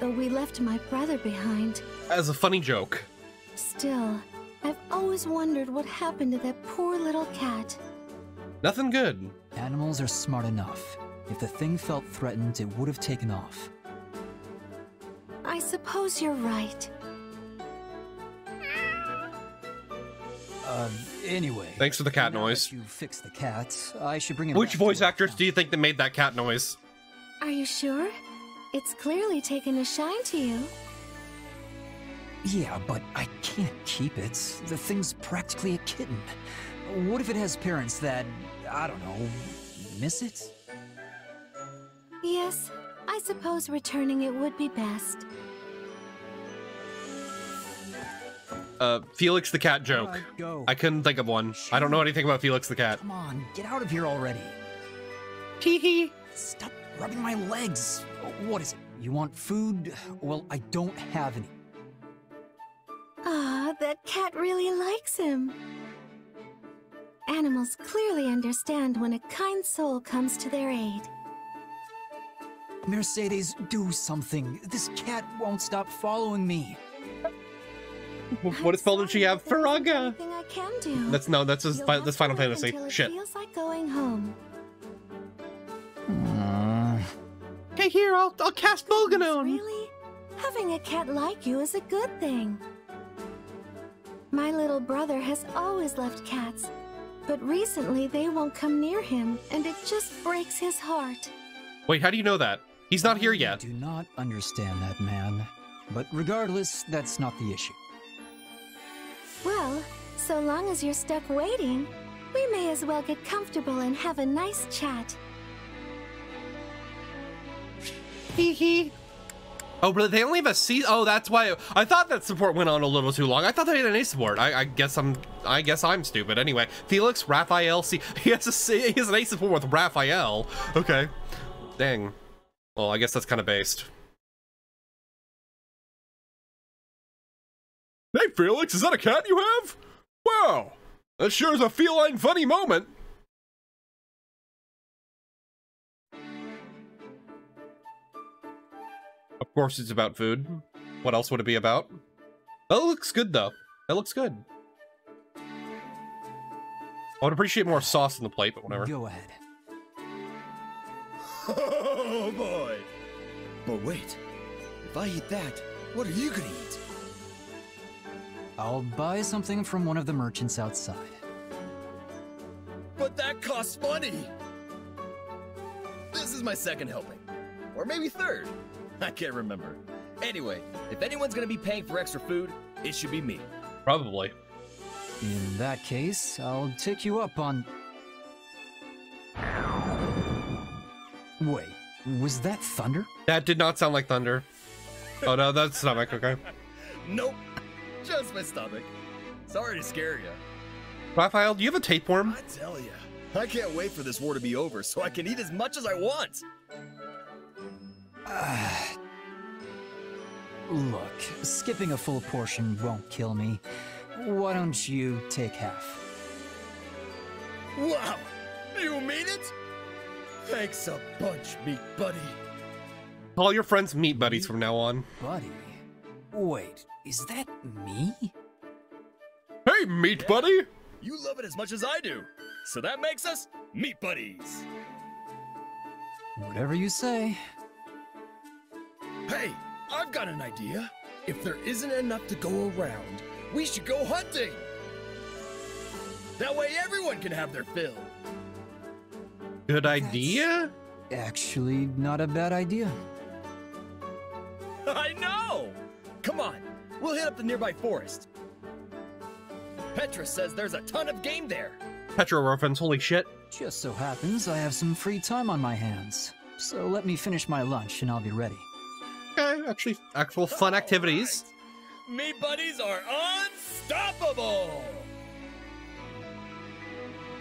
though we left my brother behind. As a funny joke. Still, I've always wondered what happened to that poor little cat. Nothing good. Animals are smart enough. If the thing felt threatened, it would have taken off. I suppose you're right. Anyway. Thanks for the cat noise. You fix the cat. I should bring him. Which voice actors do you think that made that cat noise? Are you sure? It's clearly taken a shine to you. Yeah, but I can't keep it. The thing's practically a kitten. What if it has parents that, I don't know, miss it? Yes, I suppose returning it would be best. Felix the cat joke. I couldn't think of one. I don't know anything about Felix the cat. Come on, get out of here already. Hee hee. Stop rubbing my legs. What is it? You want food? Well, I don't have any. Ah, that cat really likes him. Animals clearly understand when a kind soul comes to their aid. Mercedes, do something. This cat won't stop following me. What spell did she have? Faraga. I can do. That's that's Final Fantasy. Shit. Feels like going home. Okay, here I'll cast Bolganone. Really? Having a cat like you is a good thing. My little brother has always loved cats, but recently they won't come near him, and it just breaks his heart. Wait, how do you know that? He's not here yet. I do not understand that man, but regardless, that's not the issue. Well, so long as you're stuck waiting, we may as well get comfortable and have a nice chat. Hee hee. Oh, really? They only have a C? Oh, that's why. I thought that support went on a little too long. I thought they had an A support. I guess I'm stupid. Anyway, Felix, Raphael, C. He has an A support with Raphael. Okay. Dang. Well, I guess that's kind of based. Hey, Felix, is that a cat you have? Wow, that sure is a feline funny moment. Of course it's about food. What else would it be about? That looks good, though. That looks good. I would appreciate more sauce on the plate, but whatever. Go ahead. Oh, boy. But wait, if I eat that, what are you gonna eat? I'll buy something from one of the merchants outside. But that costs money! This is my second helping. Or maybe third. I can't remember. Anyway, if anyone's gonna be paying for extra food, it should be me. Probably. In that case, I'll take you up on... Wait, was that thunder? That did not sound like thunder. Oh no, that's stomach, okay. Nope. Just my stomach. Sorry to scare you. Raphael, do you have a tapeworm? I tell ya, I can't wait for this war to be over so I can eat as much as I want. Look, skipping a full portion won't kill me. Why don't you take half? Wow! You mean it? Thanks a bunch, meat buddy. Call your friends meat buddies from now on. Buddy? Wait, is that me? Hey, meat buddy! You love it as much as I do, so that makes us meat buddies. Whatever you say. Hey, I've got an idea. If there isn't enough to go around, we should go hunting. That way everyone can have their fill. Good idea? Actually, not a bad idea. I know! Come on, we'll hit up the nearby forest. Petra says there's a ton of game there. Petra reference, holy shit. Just so happens I have some free time on my hands. So let me finish my lunch and I'll be ready. Okay, actually, actual fun activities. Right. Meat buddies are unstoppable!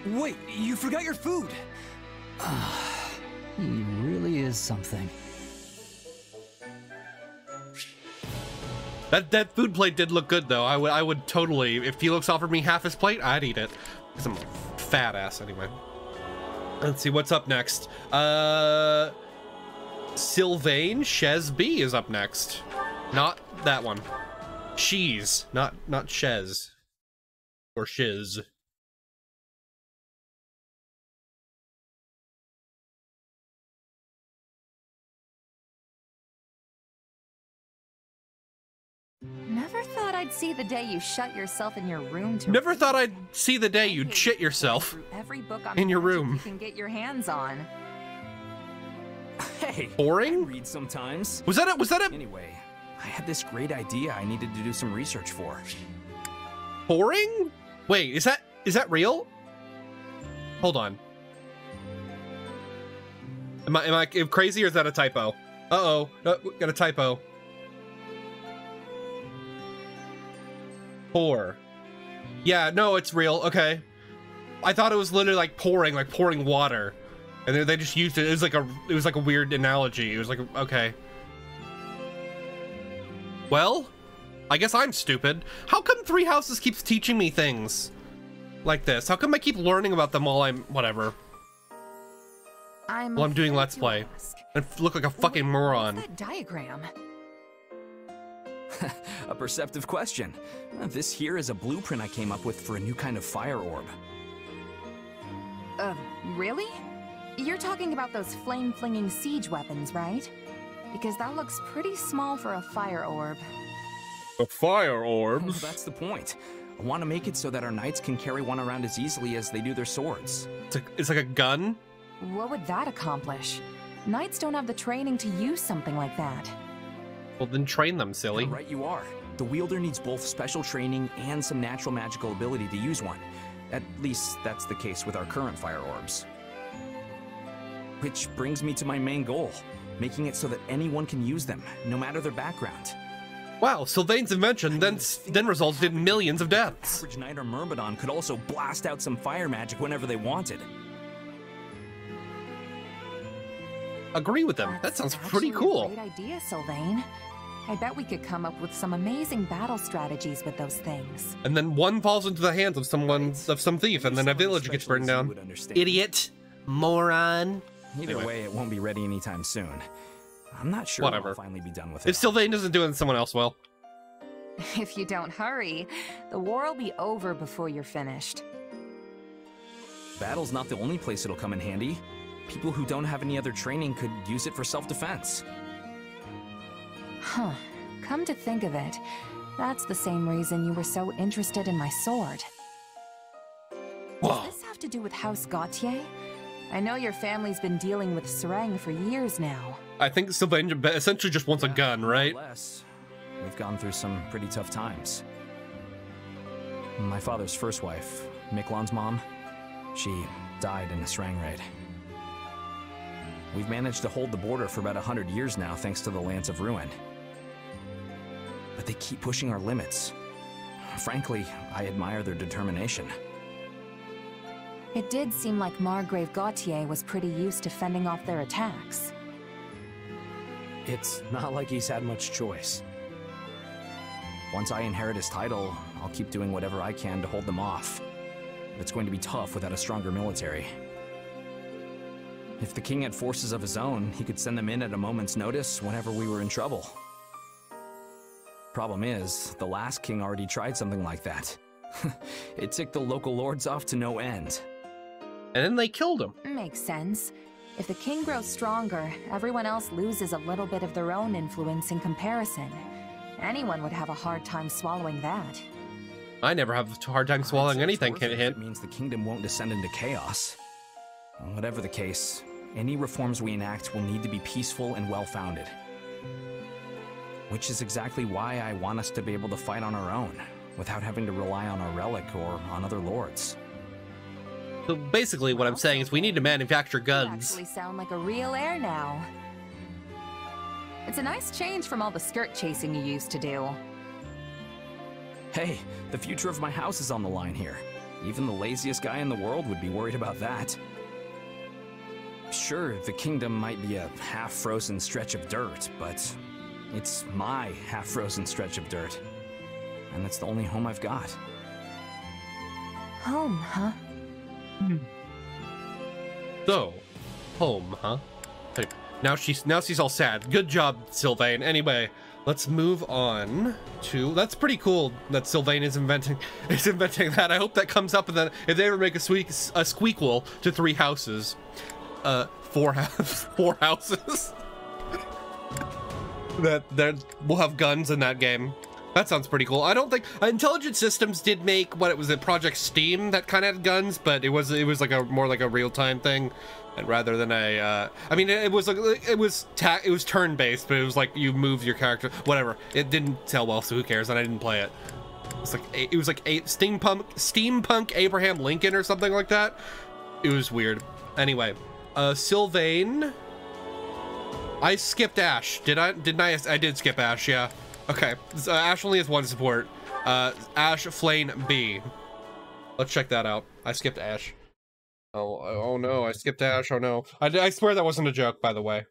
Wait, you forgot your food! He really is something. That food plate did look good though. I would totally, if Felix offered me half his plate, I'd eat it. Cause I'm a fat ass anyway. Let's see what's up next. Sylvain Shez B is up next. Not that one. She's not Shez or Shiz. Never thought I'd see the day you shut yourself in your room to Never read. thought I'd see the day you'd shit yourself Through every book on in your magic room. you can get your hands on. Hey, Boring? I read sometimes. Was that it? Was that it? Anyway, I had this great idea I needed to do some research for. Boring? Wait, is that real? Hold on. Am I crazy or is that a typo? Uh-oh. No, got a typo. 4. Yeah, no, it's real. Okay. I thought it was literally like pouring water. And they just used it. It was like a weird analogy. It was like, okay. Well, I guess I'm stupid. How come Three Houses keeps teaching me things like this? How come I keep learning about them while I'm whatever? While I'm doing Let's Play. And look like a fucking moron. What's that diagram? A perceptive question. This here is a blueprint I came up with for a new kind of fire orb. Really? You're talking about those flame-flinging siege weapons, right? Because that looks pretty small for a fire orb. A fire orb? Well, that's the point. I want to make it so that our knights can carry one around as easily as they do their swords. It's like a gun? What would that accomplish? Knights don't have the training to use something like that. Well, then train them, silly. Yeah, right you are. The wielder needs both special training and some natural magical ability to use one. At least that's the case with our current fire orbs. Which brings me to my main goal, making it so that anyone can use them, no matter their background. Wow, Sylvain's invention then resulted in millions of deaths. Average knight or myrmidon could also blast out some fire magic whenever they wanted. Agree with them. That sounds pretty cool. Great idea, Sylvain. I bet we could come up with some amazing battle strategies with those things. And then one falls into the hands of some thief, and then a village gets burned down. Idiot. Moron. Either way, it won't be ready anytime soon. I'm not sure Whatever. I'll finally be done with it. If Sylvain doesn't do it, then someone else will. If you don't hurry, the war will be over before you're finished. Battle's not the only place it'll come in handy. People who don't have any other training could use it for self-defense. Huh. Come to think of it, that's the same reason you were so interested in my sword. Whoa. Does this have to do with House Gautier? I know your family's been dealing with Sereng for years now. I think Sylvain essentially just wants a gun, right? Less. We've gone through some pretty tough times. My father's first wife, Miklon's mom, she died in a Sereng raid. We've managed to hold the border for about 100 years now thanks to the Lance of Ruin. But they keep pushing our limits. Frankly, I admire their determination. It did seem like Margrave Gautier was pretty used to fending off their attacks. It's not like he's had much choice. Once I inherit his title, I'll keep doing whatever I can to hold them off. But it's going to be tough without a stronger military. If the king had forces of his own, he could send them in at a moment's notice whenever we were in trouble. Problem is, the last king already tried something like that. It ticked the local lords off to no end. And then they killed him. Makes sense. If the king grows stronger, everyone else loses a little bit of their own influence in comparison. Anyone would have a hard time swallowing that. I never have a hard time swallowing anything, can it hit? It means the kingdom won't descend into chaos. Whatever the case, any reforms we enact will need to be peaceful and well-founded. Which is exactly why I want us to be able to fight on our own, without having to rely on our relic or on other lords. So basically what I'm saying is we need to manufacture You guns. actually sound like a real heir now. It's a nice change from all the skirt chasing you used to do. Hey, the future of my house is on the line here. Even the laziest guy in the world would be worried about that. Sure, the kingdom might be a half-frozen stretch of dirt, but it's my half-frozen stretch of dirt. And it's the only home I've got. Home, huh? So, home, huh? Hey, Now she's all sad. Good job, Sylvain. Anyway, let's move on to... That's pretty cool that Sylvain is inventing that. I hope that comes up, and then if they ever make a squeakquel to 3 houses, 4 houses, that will have guns in that game. That sounds pretty cool. I don't think Intelligent Systems did make what it was, a Project Steam that kind of had guns, but it was like a more like a real-time thing, and rather than a I mean, it was turn-based, but it was like you move your character, whatever. It didn't sell well, so who cares? And I didn't play it. It was like a steampunk Abraham Lincoln or something like that. It was weird. Anyway, Sylvain. I skipped Ash. Didn't I? I did skip Ash, yeah. Okay, Ash only has 1 support. Ash Flame B. Let's check that out. I skipped Ash. Oh no, I skipped Ash. Oh no. I swear that wasn't a joke, by the way.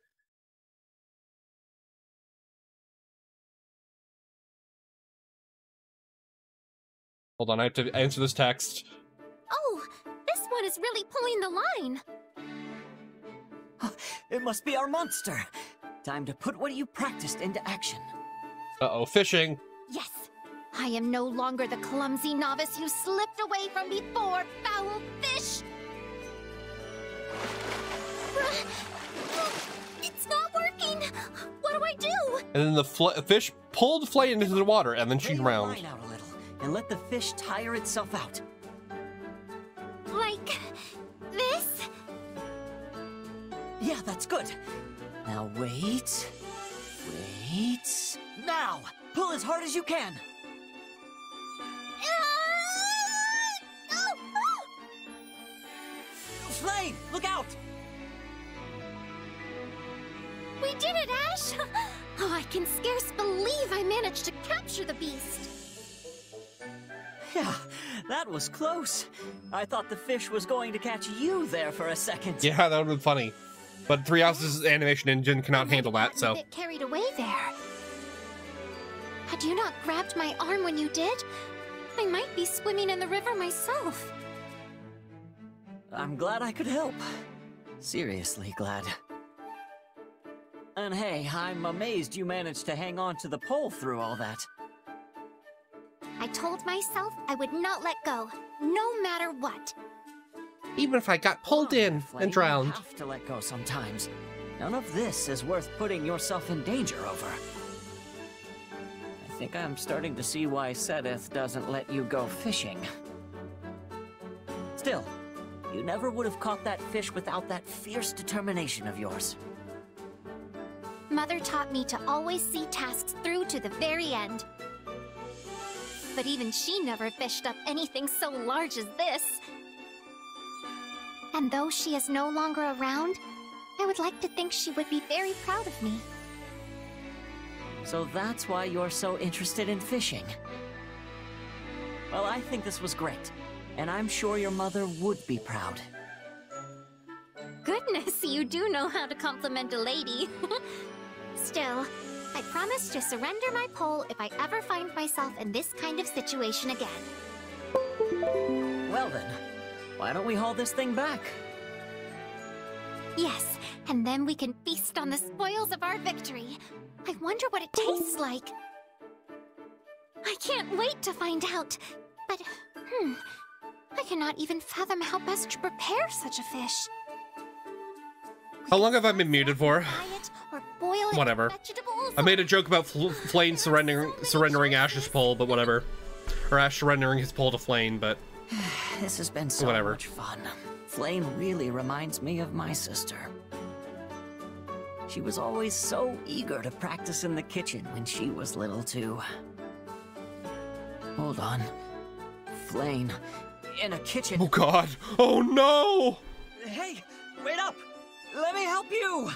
Hold on, I have to answer this text. Oh, this one is really pulling the line. It must be our monster. Time to put what you practiced into action. Uh-oh, fishing. Yes, I am no longer the clumsy novice you slipped away from before, foul fish! It's not working! What do I do? And then the fish pulled Flame into the water, and then she drowned. Lay your line out a little, and let the fish tire itself out. Like this? Yeah, that's good. Now wait. Wait. Now! Pull as hard as you can! Flame, look out! We did it, Ash! Oh, I can scarce believe I managed to capture the beast. Yeah, that was close. I thought the fish was going to catch you there for a second. Yeah, that would have been funny. But 3 Houses animation engine cannot handle that, so... A bit carried away there. Had you not grabbed my arm when you did, I might be swimming in the river myself. I'm glad I could help. Seriously glad. And hey, I'm amazed you managed to hang on to the pole through all that. I told myself I would not let go, no matter what. Even if I got pulled in and drowned. You have to let go sometimes. None of this is worth putting yourself in danger over. I think I'm starting to see why Sedith doesn't let you go fishing. Still, you never would have caught that fish without that fierce determination of yours. Mother taught me to always see tasks through to the very end. But even she never fished up anything so large as this. And though she is no longer around, I would like to think she would be very proud of me. So that's why you're so interested in fishing. Well, I think this was great, and I'm sure your mother would be proud. Goodness, you do know how to compliment a lady. Still, I promise to surrender my pole if I ever find myself in this kind of situation again. Well then, why don't we haul this thing back? Yes, and then we can feast on the spoils of our victory. I wonder what it tastes like. I can't wait to find out. But, I cannot even fathom how best to prepare such a fish. How long have I been muted for? Whatever. I made a joke about Flame surrendering Ash's pole, but whatever. Or Ash surrendering his pole to Flame, but... This has been so much fun. Flame really reminds me of my sister. She was always so eager to practice in the kitchen when she was little too. Hold on. Flame, in a kitchen... Oh god! Oh no! Hey, wait up! Let me help you!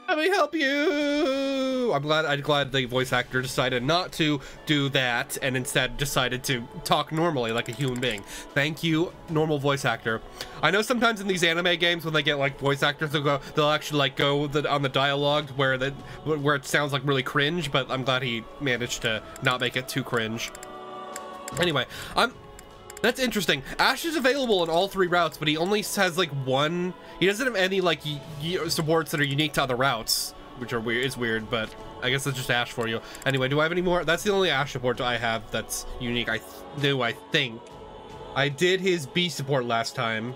Let me help you! I'm glad the voice actor decided not to do that and instead decided to talk normally like a human being. Thank you, normal voice actor. I know sometimes in these anime games when they get like voice actors, they'll actually like go on the dialogue where it sounds like really cringe, but I'm glad he managed to not make it too cringe. Anyway, That's interesting. Ash is available in all 3 routes, but he only has like one. He doesn't have any like supports that are unique to other routes, which are weird. It's weird, but I guess that's just Ash for you. Anyway, do I have any more? That's the only Ash support I have that's unique. I think. I did his B support last time.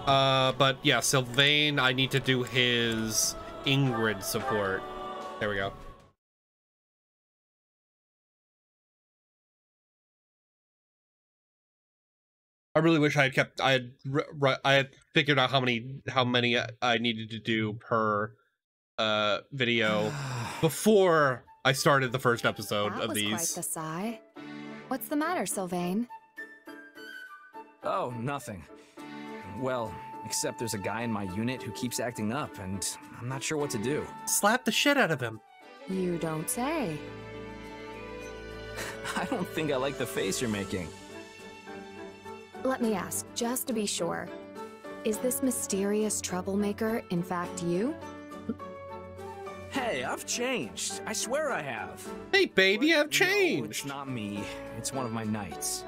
But yeah, Sylvain, I need to do his Ingrid support. There we go. I really wish I had kept. I had figured out how many I needed to do per video before I started the first episode of these. Quite the sigh. What's the matter, Sylvain? Oh, nothing. Well, except there's a guy in my unit who keeps acting up, and I'm not sure what to do. Slap the shit out of him. You don't say. I don't think I like the face you're making. Let me ask, just to be sure, is this mysterious troublemaker in fact you? Hey, I've changed. I swear I have. Hey, baby, I've changed. No, it's not me. It's one of my knights.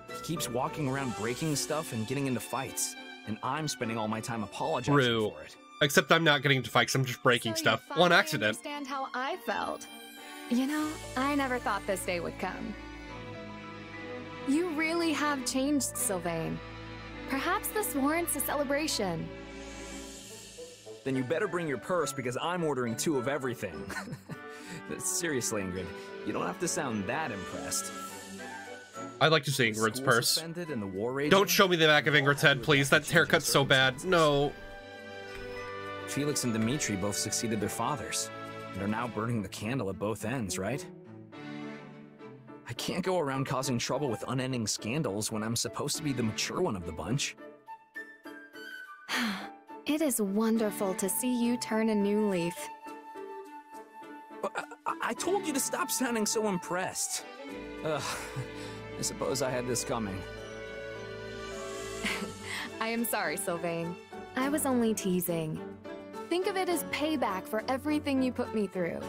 He keeps walking around breaking stuff and getting into fights, and I'm spending all my time apologizing for it. Except I'm not getting into fights, I'm just breaking stuff. On accident. I understand how I felt. You know, I never thought this day would come. You really have changed, Sylvain. Perhaps this warrants a celebration. Then you better bring your purse because I'm ordering 2 of everything. Seriously, Ingrid, you don't have to sound that impressed. I'd like to see Ingrid's purse. Don't show me the back of Ingrid's head, please. That haircut's so bad. No. Felix and Dimitri both succeeded their fathers, and are now burning the candle at both ends, right? I can't go around causing trouble with unending scandals when I'm supposed to be the mature one of the bunch. It is wonderful to see you turn a new leaf. I told you to stop sounding so impressed. Ugh, I suppose I had this coming. I am sorry, Sylvain. I was only teasing. Think of it as payback for everything you put me through.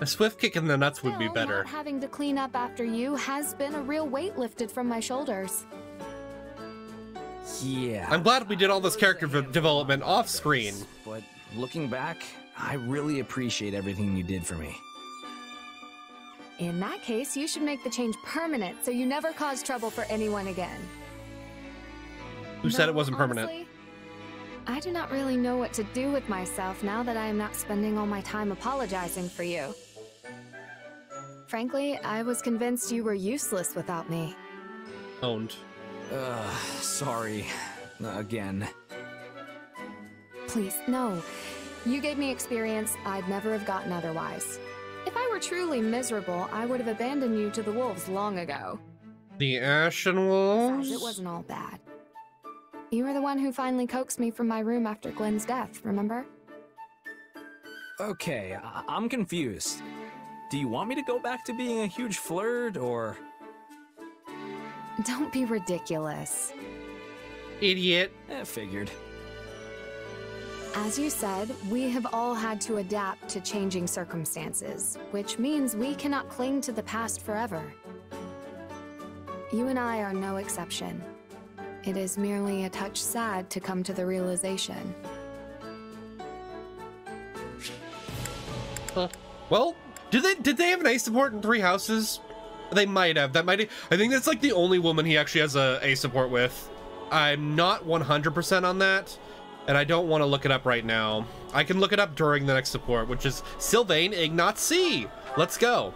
A swift kick in the nuts would be better. Not having to clean up after you has been a real weight lifted from my shoulders. Yeah. I'm glad we did all this character development off screen. But looking back, I really appreciate everything you did for me. In that case, you should make the change permanent so you never cause trouble for anyone again. Who said it wasn't permanent? Honestly, I do not really know what to do with myself now that I am not spending all my time apologizing for you. Frankly, I was convinced you were useless without me. Owned. Sorry. Again. Please, no. You gave me experience I'd never have gotten otherwise. If I were truly miserable, I would have abandoned you to the wolves long ago. The Ashen Wolves? Besides, it wasn't all bad. You were the one who finally coaxed me from my room after Glenn's death, remember? Okay, I'm confused. Do you want me to go back to being a huge flirt, or...? Don't be ridiculous. Idiot. Figured. As you said, we have all had to adapt to changing circumstances, which means we cannot cling to the past forever. You and I are no exception. It is merely a touch sad to come to the realization. Well, did they have an A support in 3 houses? They might have. I think that's like the only woman he actually has a A support with. I'm not 100% on that, and I don't want to look it up right now. I can look it up during the next support, which is Sylvain Ignat C. Let's go.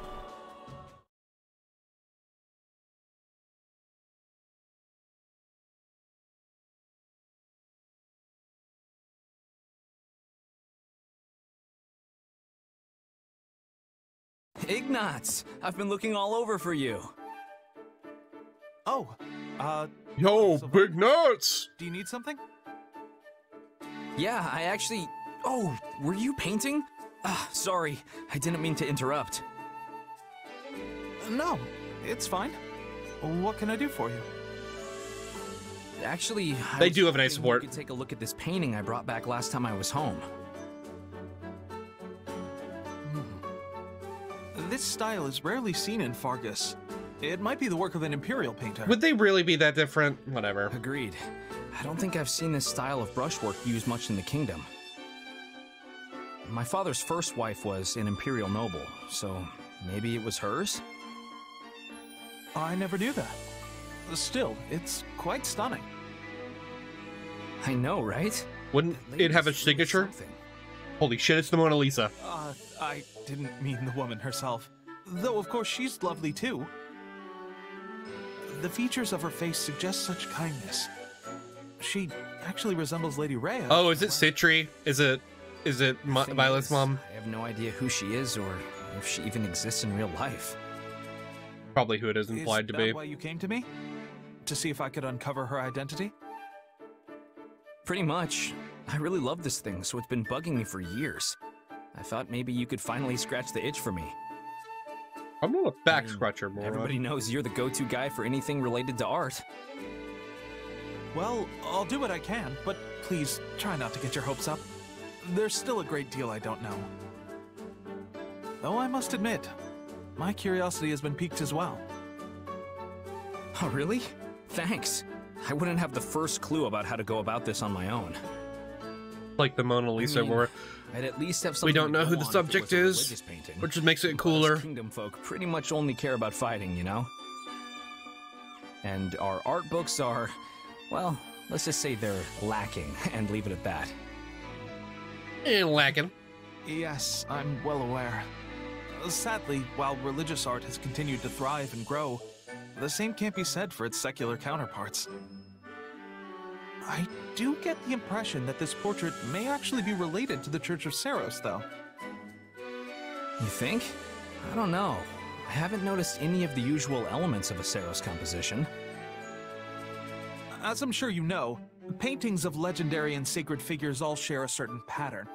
Ignatz, I've been looking all over for you. Oh, Yo, big nuts! Do you need something? Yeah, I actually... Oh, were you painting? Sorry, I didn't mean to interrupt. No, it's fine. What can I do for you? Actually, they do have an A support. You could take a look at this painting I brought back last time I was home. This style is rarely seen in Fargus. It might be the work of an Imperial painter. Would they really be that different? Whatever. Agreed. I don't think I've seen this style of brushwork used much in the kingdom. My father's first wife was an Imperial noble, so maybe it was hers? I never knew that. Still, it's quite stunning. I know, right? Wouldn't it have a signature? Holy shit, it's the Mona Lisa. I didn't mean the woman herself. Though, of course, she's lovely too. The features of her face suggest such kindness. She actually resembles Lady Rhea. Oh, is it Citri? Is it Violet's mom? I have no idea who she is or if she even exists in real life. Probably who it is implied to be. Is that why you came to me? To see if I could uncover her identity? Pretty much. I really love this thing, so it's been bugging me for years. I thought maybe you could finally scratch the itch for me. I'm not a back scratcher, moron. Everybody knows you're the go-to guy for anything related to art. Well, I'll do what I can, but please try not to get your hopes up. There's still a great deal I don't know. Though I must admit, my curiosity has been piqued as well. Oh, really? Thanks. I wouldn't have the first clue about how to go about this on my own. Like the Mona Lisa, where I'd at least have we don't know who the subject is, which just makes it cooler. Kingdom folk pretty much only care about fighting, you know? And our art books are, well, let's just say they're lacking, and leave it at that. Lacking. Yes, I'm well aware. Sadly, while religious art has continued to thrive and grow, the same can't be said for its secular counterparts. I do get the impression that this portrait may actually be related to the Church of Seiros, though. You think? I don't know. I haven't noticed any of the usual elements of a Seiros composition. As I'm sure you know, paintings of legendary and sacred figures all share a certain pattern.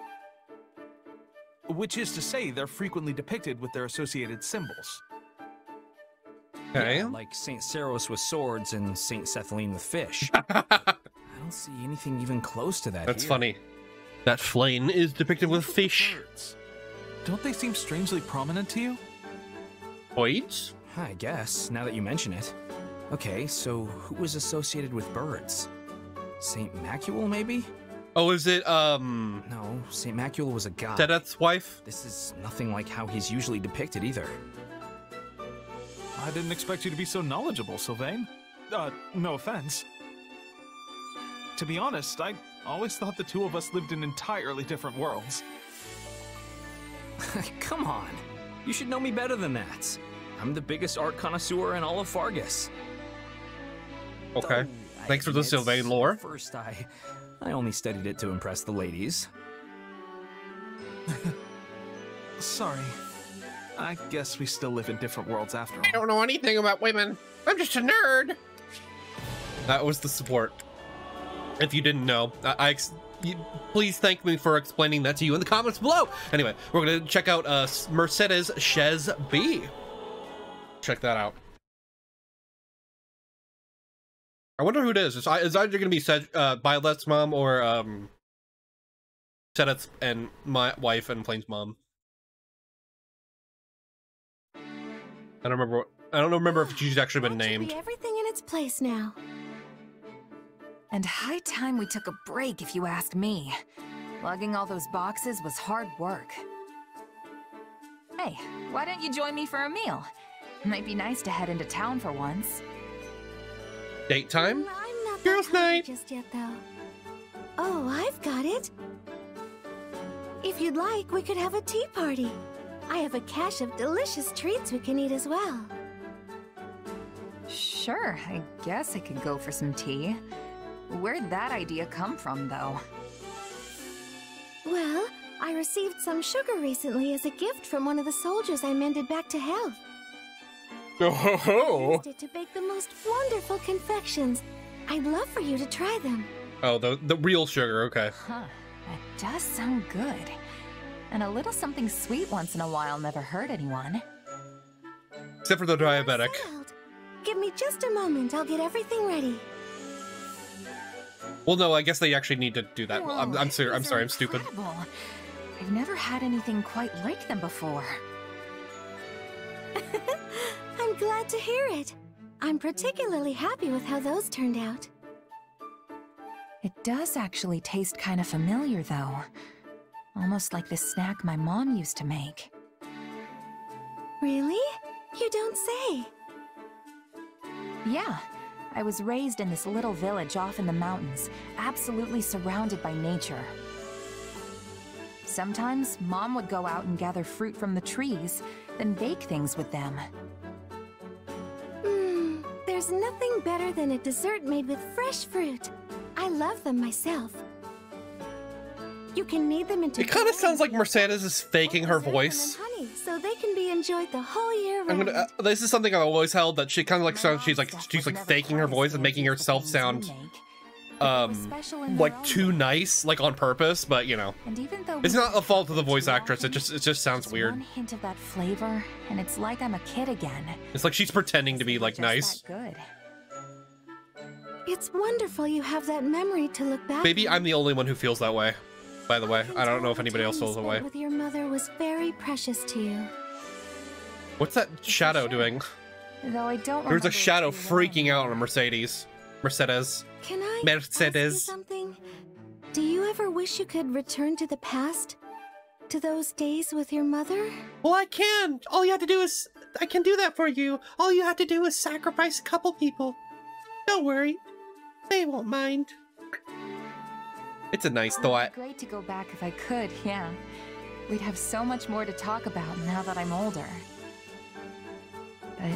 Which is to say, they're frequently depicted with their associated symbols. Okay. Yeah, like Saint Seiros with swords and Saint Sethaline with fish. I don't see anything even close to that. That's here. funny. That flame is depicted with fish. Don't they seem strangely prominent to you? Wait? I guess, now that you mention it. Okay, so who was associated with birds? Saint Macule, maybe? Oh, is it, No, Saint Macule was a god. Dedeth's wife? This is nothing like how he's usually depicted either. I didn't expect you to be so knowledgeable, Sylvain. No offense. To be honest, I always thought the two of us lived in entirely different worlds. Come on, you should know me better than that. I'm the biggest art connoisseur in all of Fargus. Okay. Thanks for the Sylvain lore. First, I only studied it to impress the ladies. Sorry. I guess we still live in different worlds after all. I don't know anything about women. I'm just a nerd. That was the support. If you didn't know, please thank me for explaining that to you in the comments below. Anyway, we're going to check out Mercedes Chez B. Check that out. I wonder who it is. It's either going to be Violet's mom or Sedeth's and my wife and Flame's mom. I don't remember if she's actually been named. Everything in its place now. And high time we took a break, if you ask me. Lugging all those boxes was hard work. Hey, why don't you join me for a meal? Might be nice to head into town for once. Date time? I'm not Girls' night. Just yet, though. Oh, I've got it. If you'd like, we could have a tea party. I have a cache of delicious treats we can eat as well. Sure, I guess I could go for some tea. Where'd that idea come from, though? Well, I received some sugar recently as a gift from one of the soldiers I mended back to health. Oh ho ho! I used it to bake the most wonderful confections. I'd love for you to try them. Oh, the real sugar, okay. Huh, that does sound good. And a little something sweet once in a while never hurt anyone. Except for the diabetic. Give me just a moment, I'll get everything ready. Well, no, I guess they actually need to do that. Whoa, I'm sorry, I'm stupid. Incredible. I've never had anything quite like them before. I'm glad to hear it. I'm particularly happy with how those turned out. It does actually taste kind of familiar, though. Almost like the snack my mom used to make. Really? You don't say. Yeah. I was raised in this little village off in the mountains, absolutely surrounded by nature. Sometimes, Mom would go out and gather fruit from the trees, then bake things with them. There's nothing better than a dessert made with fresh fruit. I love them myself. You can knead them into... It kind of sounds like Mercedes is faking her voice. Honey, so they can be enjoyed the whole year round. This is something I've always held, that she kind of like sounds, she's like faking her voice and making herself sound like too nice, like on purpose, but you know, it's not the fault of the voice actress. It just sounds weird. One hint of that flavor, and it's like I'm a kid again. It's like she's pretending to be like nice. Good. It's wonderful you have that memory to look back. Maybe I'm the only one who feels that way. By the way, I don't know if anybody else feels that way. With your mother was very precious to you. What's that shadow doing? Though I don't. There's a shadow freaking out on Mercedes. Can I ask you something? Do you ever wish you could return to the past? To those days with your mother? Well, I can. All you have to do is... I can do that for you. All you have to do is sacrifice a couple people. Don't worry. They won't mind. It's a nice thought. It'd be great to go back if I could, yeah. We'd have so much more to talk about now that I'm older. But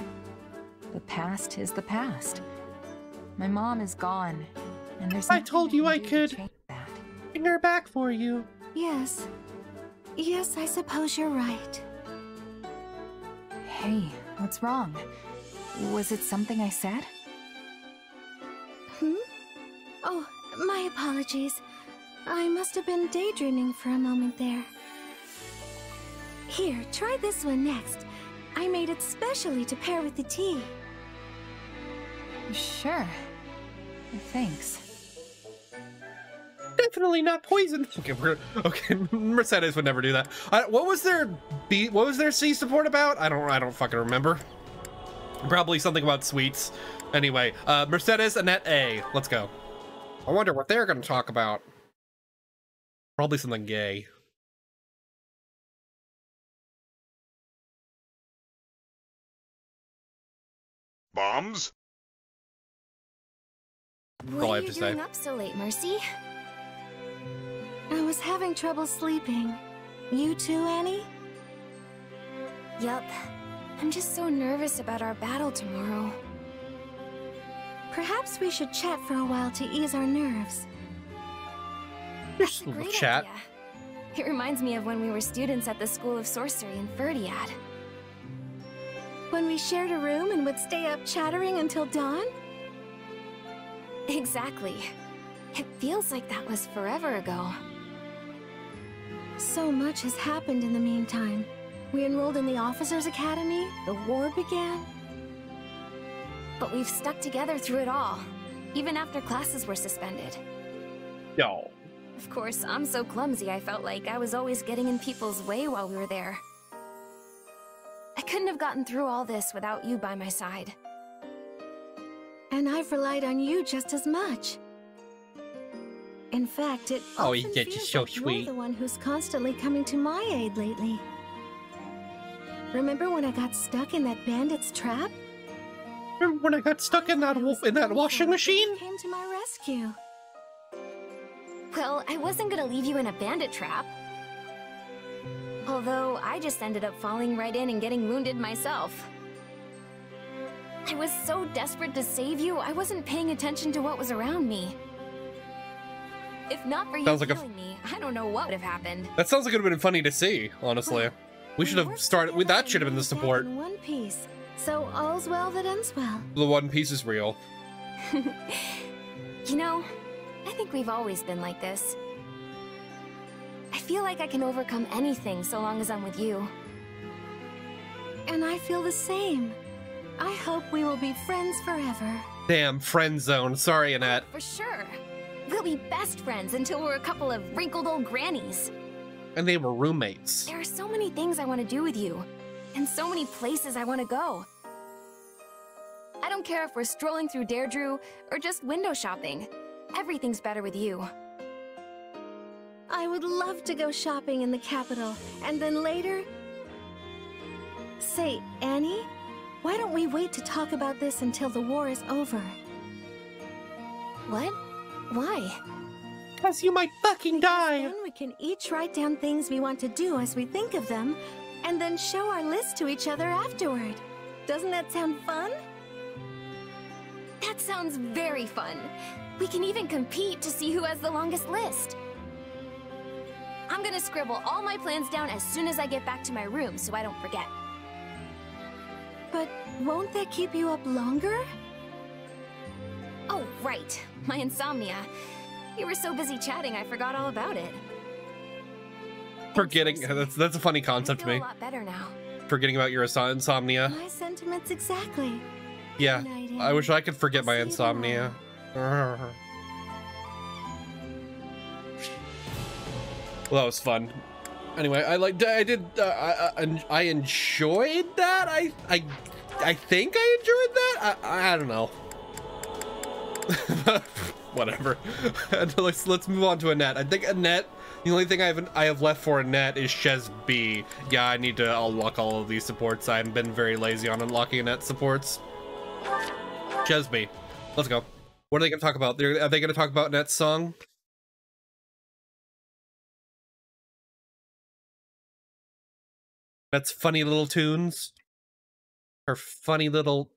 the past is the past. My mom is gone, and there's I told you I could bring her back for you. Yes. Yes, I suppose you're right. Hey, what's wrong? Was it something I said? Oh, my apologies. I must have been daydreaming for a moment there. Here, try this one next. I made it specially to pair with the tea. Sure. Thanks. Definitely not poison. Okay, Mercedes would never do that. What was their C support about? I don't fucking remember. Probably something about sweets. Anyway, Mercedes, Annette, A. Let's go. I wonder what they're gonna talk about. Probably something gay. Bombs? What are you doing up so late, Mercy? I was having trouble sleeping. You too, Annie? Yup. I'm just so nervous about our battle tomorrow. Perhaps we should chat for a while to ease our nerves. That's a great chat. Idea. It reminds me of when we were students at the School of Sorcery in Ferdiad. When we shared a room and would stay up chattering until dawn? Exactly. It feels like that was forever ago. So much has happened in the meantime. We enrolled in the Officers' Academy, the war began. But we've stuck together through it all, even after classes were suspended. Yo. Of course, I'm so clumsy I felt like I was always getting in people's way while we were there. I couldn't have gotten through all this without you by my side. And I've relied on you just as much. In fact, it often feels so like sweet. you're the one who's constantly coming to my aid lately. Remember when I got stuck in that bandit's trap? Remember when I got stuck in that washing machine? You came to my rescue. Well, I wasn't gonna leave you in a bandit trap. Although, I just ended up falling right in and getting wounded myself. I was so desperate to save you, I wasn't paying attention to what was around me. If not for you killing me, I don't know what would have happened. That sounds like it would have been funny to see, honestly. We should have started with that. Should have been the support. In one piece, so all's well that ends well. The One Piece is real. You know, I think we've always been like this. I feel like I can overcome anything so long as I'm with you. And I feel the same. I hope we will be friends forever. Damn, friend zone. Sorry, Annette. For sure. We'll be best friends until we're a couple of wrinkled old grannies. And they were roommates. There are so many things I want to do with you. And so many places I want to go. don't care if we're strolling through Deirdre or just window shopping. Everything's better with you. I would love to go shopping in the capital, and then later... Say, Annie, why don't we wait to talk about this until the war is over? What? Why? Because you might fucking die! Then we can each write down things we want to do as we think of them, and then show our list to each other afterward. Doesn't that sound fun? That sounds very fun. We can even compete to see who has the longest list. I'm gonna scribble all my plans down as soon as I get back to my room so I don't forget. But won't that keep you up longer? Oh, right. My insomnia. You were so busy chatting, I forgot all about it. Forgetting, that's a funny concept to me. I feel a lot better now. Forgetting about your insomnia. My sentiments exactly. Yeah, I wish I could forget my insomnia. Well, that was fun. Anyway, I enjoyed that. I think I enjoyed that. I don't know. Whatever. let's move on to Annette. I think Annette, the only thing I have left for Annette is Shez B. Yeah, I need to unlock all of these supports. I've been very lazy on unlocking Annette supports. Shez B. Let's go. What are they going to talk about? Are they going to talk about Annette's song? That's funny little tunes. Her funny little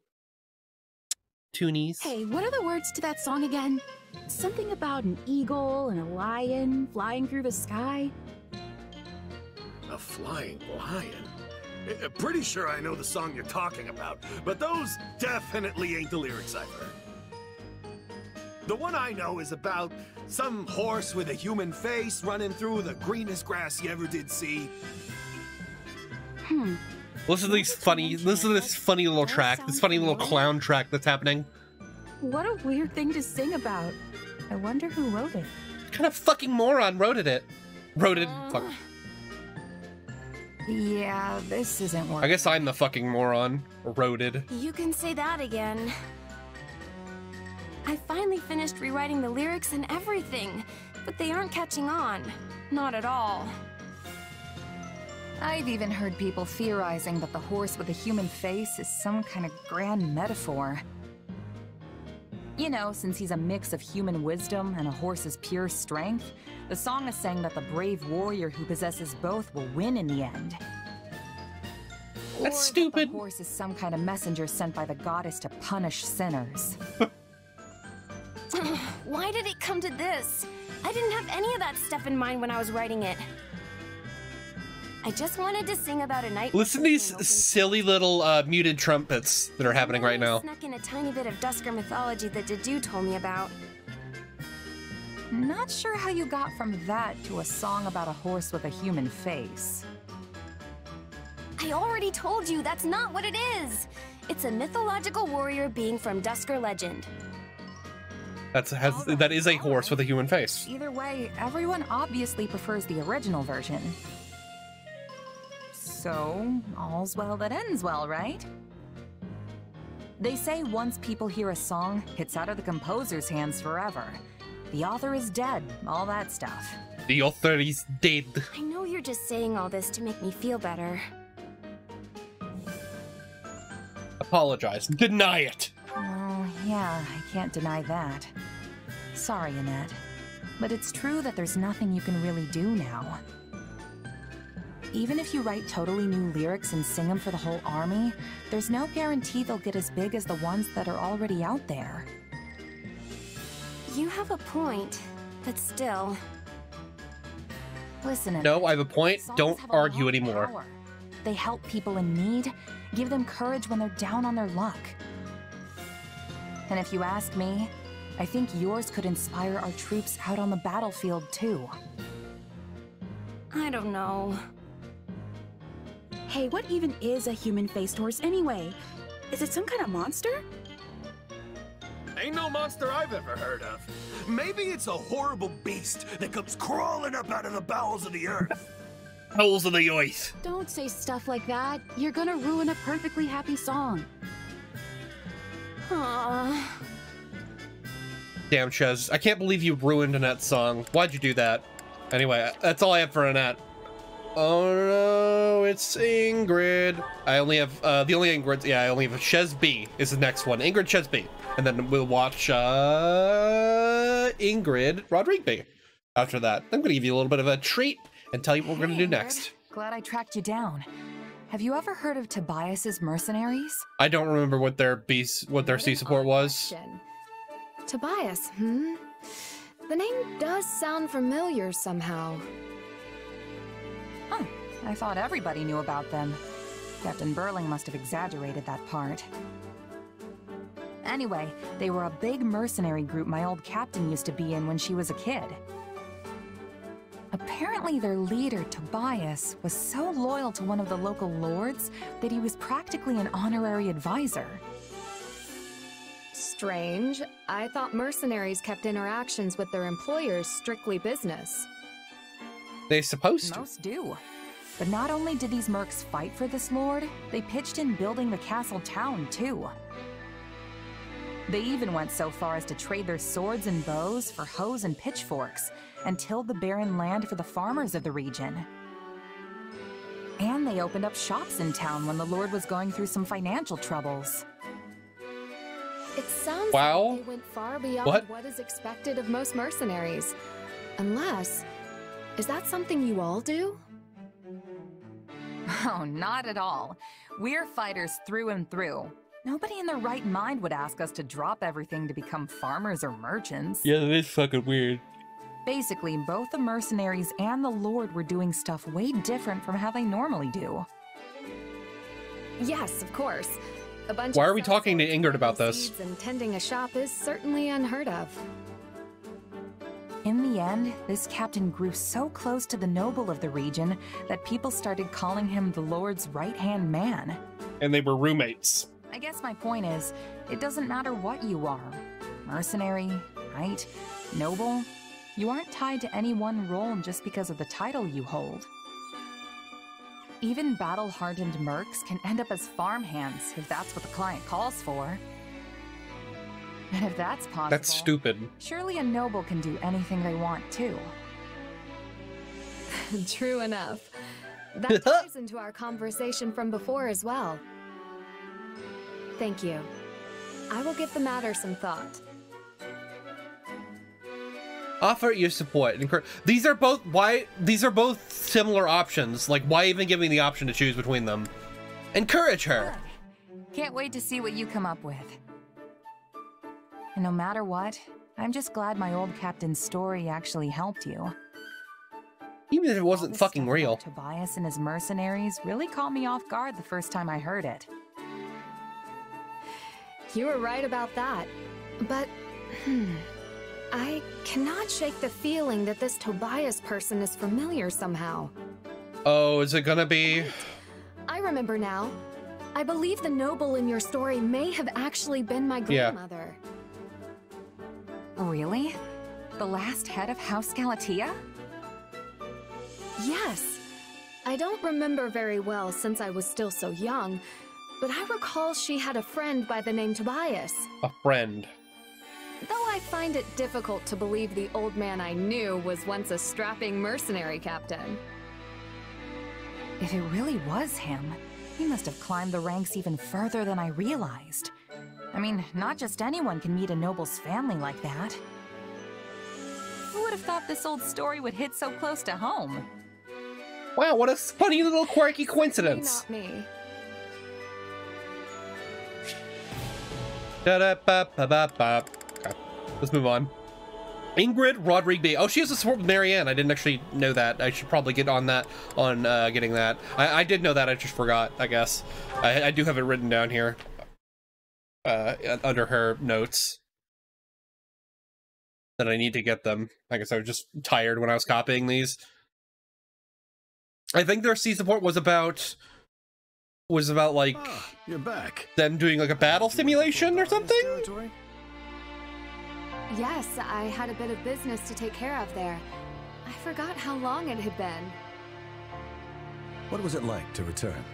tunies. Hey, what are the words to that song again? Something about an eagle and a lion flying through the sky. A flying lion? Pretty sure I know the song you're talking about, but those definitely ain't the lyrics I've heard. The one I know is about some horse with a human face running through the greenest grass you ever did see. Listen to this funny little track, this funny little clown track that's happening. What a weird thing to sing about. I wonder who wrote it. What kind of fucking moron wrote it? Fuck. Yeah, this isn't working. I guess I'm the fucking moron. Wrote it. You can say that again. I finally finished rewriting the lyrics and everything, but they aren't catching on. Not at all. I've even heard people theorizing that the horse with a human face is some kind of grand metaphor. You know, since he's a mix of human wisdom and a horse's pure strength, the song is saying that the brave warrior who possesses both will win in the end. That's stupid. The horse is some kind of messenger sent by the goddess to punish sinners. Why did it come to this? I didn't have any of that stuff in mind when I was writing it. I just wanted to sing about a night. Listen to these silly little muted trumpets that are happening right now. Snuck in a tiny bit of Dusker mythology that Dedu told me about. Not sure how you got from that to a song about a horse with a human face. I already told you that's not what it is. It's a mythological warrior being from Dusker legend. That is a horse with a human face. Either way, everyone obviously prefers the original version. So, all's well that ends well, right? They say once people hear a song, it's out of the composer's hands forever. The author is dead, all that stuff. The author is dead. I know you're just saying all this to make me feel better. Apologize. Deny it. Oh, yeah, I can't deny that. Sorry, Annette. But it's true that there's nothing you can really do now. Even if you write totally new lyrics and sing them for the whole army, there's no guarantee they'll get as big as the ones that are already out there. You have a point, but still. Listen, Annette, no, I have a point. Don't argue anymore. Power. They help people in need, give them courage when they're down on their luck. And if you ask me, I think yours could inspire our troops out on the battlefield too. I don't know. Hey, what even is a human-faced horse anyway? Is it some kind of monster? Ain't no monster I've ever heard of. Maybe it's a horrible beast that comes crawling up out of the bowels of the earth. Bowels of the earth. Don't say stuff like that. You're gonna ruin a perfectly happy song. Aww. Damn, Chez. I can't believe you ruined Annette's song. Why'd you do that? Anyway, that's all I have for Annette. Oh no, it's Ingrid. I only have, the only Ingrid, yeah, I only have Chez B is the next one. Ingrid, Chez B. And then we'll watch, Ingrid, Rodrigue B. After that, I'm gonna give you a little bit of a treat and tell you what we're gonna do next. Glad I tracked you down. Have you ever heard of Tobias's mercenaries? I don't remember what their C support was. Tobias, The name does sound familiar somehow. Huh. I thought everybody knew about them. Captain Burling must have exaggerated that part. Anyway, they were a big mercenary group my old captain used to be in when she was a kid. Apparently their leader, Tobias, was so loyal to one of the local lords that he was practically an honorary advisor. Strange. I thought mercenaries kept interactions with their employers strictly business. They're supposed to. Most do. But not only did these mercs fight for this lord, they pitched in building the castle town too. They even went so far as to trade their swords and bows for hoes and pitchforks, and tilled the barren land for the farmers of the region. And they opened up shops in town when the lord was going through some financial troubles. It sounds wow. like they went far beyond what is expected of most mercenaries. Unless, is that something you all do? Oh, not at all. We're fighters through and through. Nobody in their right mind would ask us to drop everything to become farmers or merchants. Yeah, that is fucking weird. Basically, both the mercenaries and the lord were doing stuff way different from how they normally do. Yes, of course. A bunch Why of are we talking to Ingrid about this? And tending a shop is certainly unheard of. In the end, this captain grew so close to the noble of the region that people started calling him the Lord's right-hand man. And they were roommates. I guess my point is, it doesn't matter what you are. Mercenary, knight, noble, you aren't tied to any one role just because of the title you hold. Even battle-hardened mercs can end up as farmhands if that's what the client calls for. And if that's possible, that's stupid. Surely a noble can do anything they want too. True enough. That ties into our conversation from before as well. Thank you. I will give the matter some thought. Offer your support. These are both similar options. Like, why even give me the option to choose between them? Encourage her. Can't wait to see what you come up with. And no matter what, I'm just glad my old captain's story actually helped you. Even if it wasn't fucking real. Tobias and his mercenaries really caught me off guard the first time I heard it. You were right about that. But, I cannot shake the feeling that this Tobias person is familiar somehow. Oh, is it gonna be? I remember now. I believe the noble in your story may have actually been my grandmother. Really? The last head of House Galatea? Yes. I don't remember very well since I was still so young, but I recall she had a friend by the name Tobias. A friend. Though I find it difficult to believe the old man I knew was once a strapping mercenary captain. If it really was him, he must have climbed the ranks even further than I realized. I mean, not just anyone can meet a noble's family like that. Who would have thought this old story would hit so close to home? Wow, what a funny little quirky coincidence. Not me. Okay, let's move on. Ingrid Rodrigue B. Oh, she has a support with Marianne. I didn't actually know that. I should probably get on that, getting that. I did know that, I just forgot, I guess. I do have it written down here. Under her notes. That I need to get them. I guess I was just tired when I was copying these. I think their C support was about like you're back. Them doing like a battle simulation or something? Yes, I had a bit of business to take care of there. I forgot how long it had been. What was it like to return?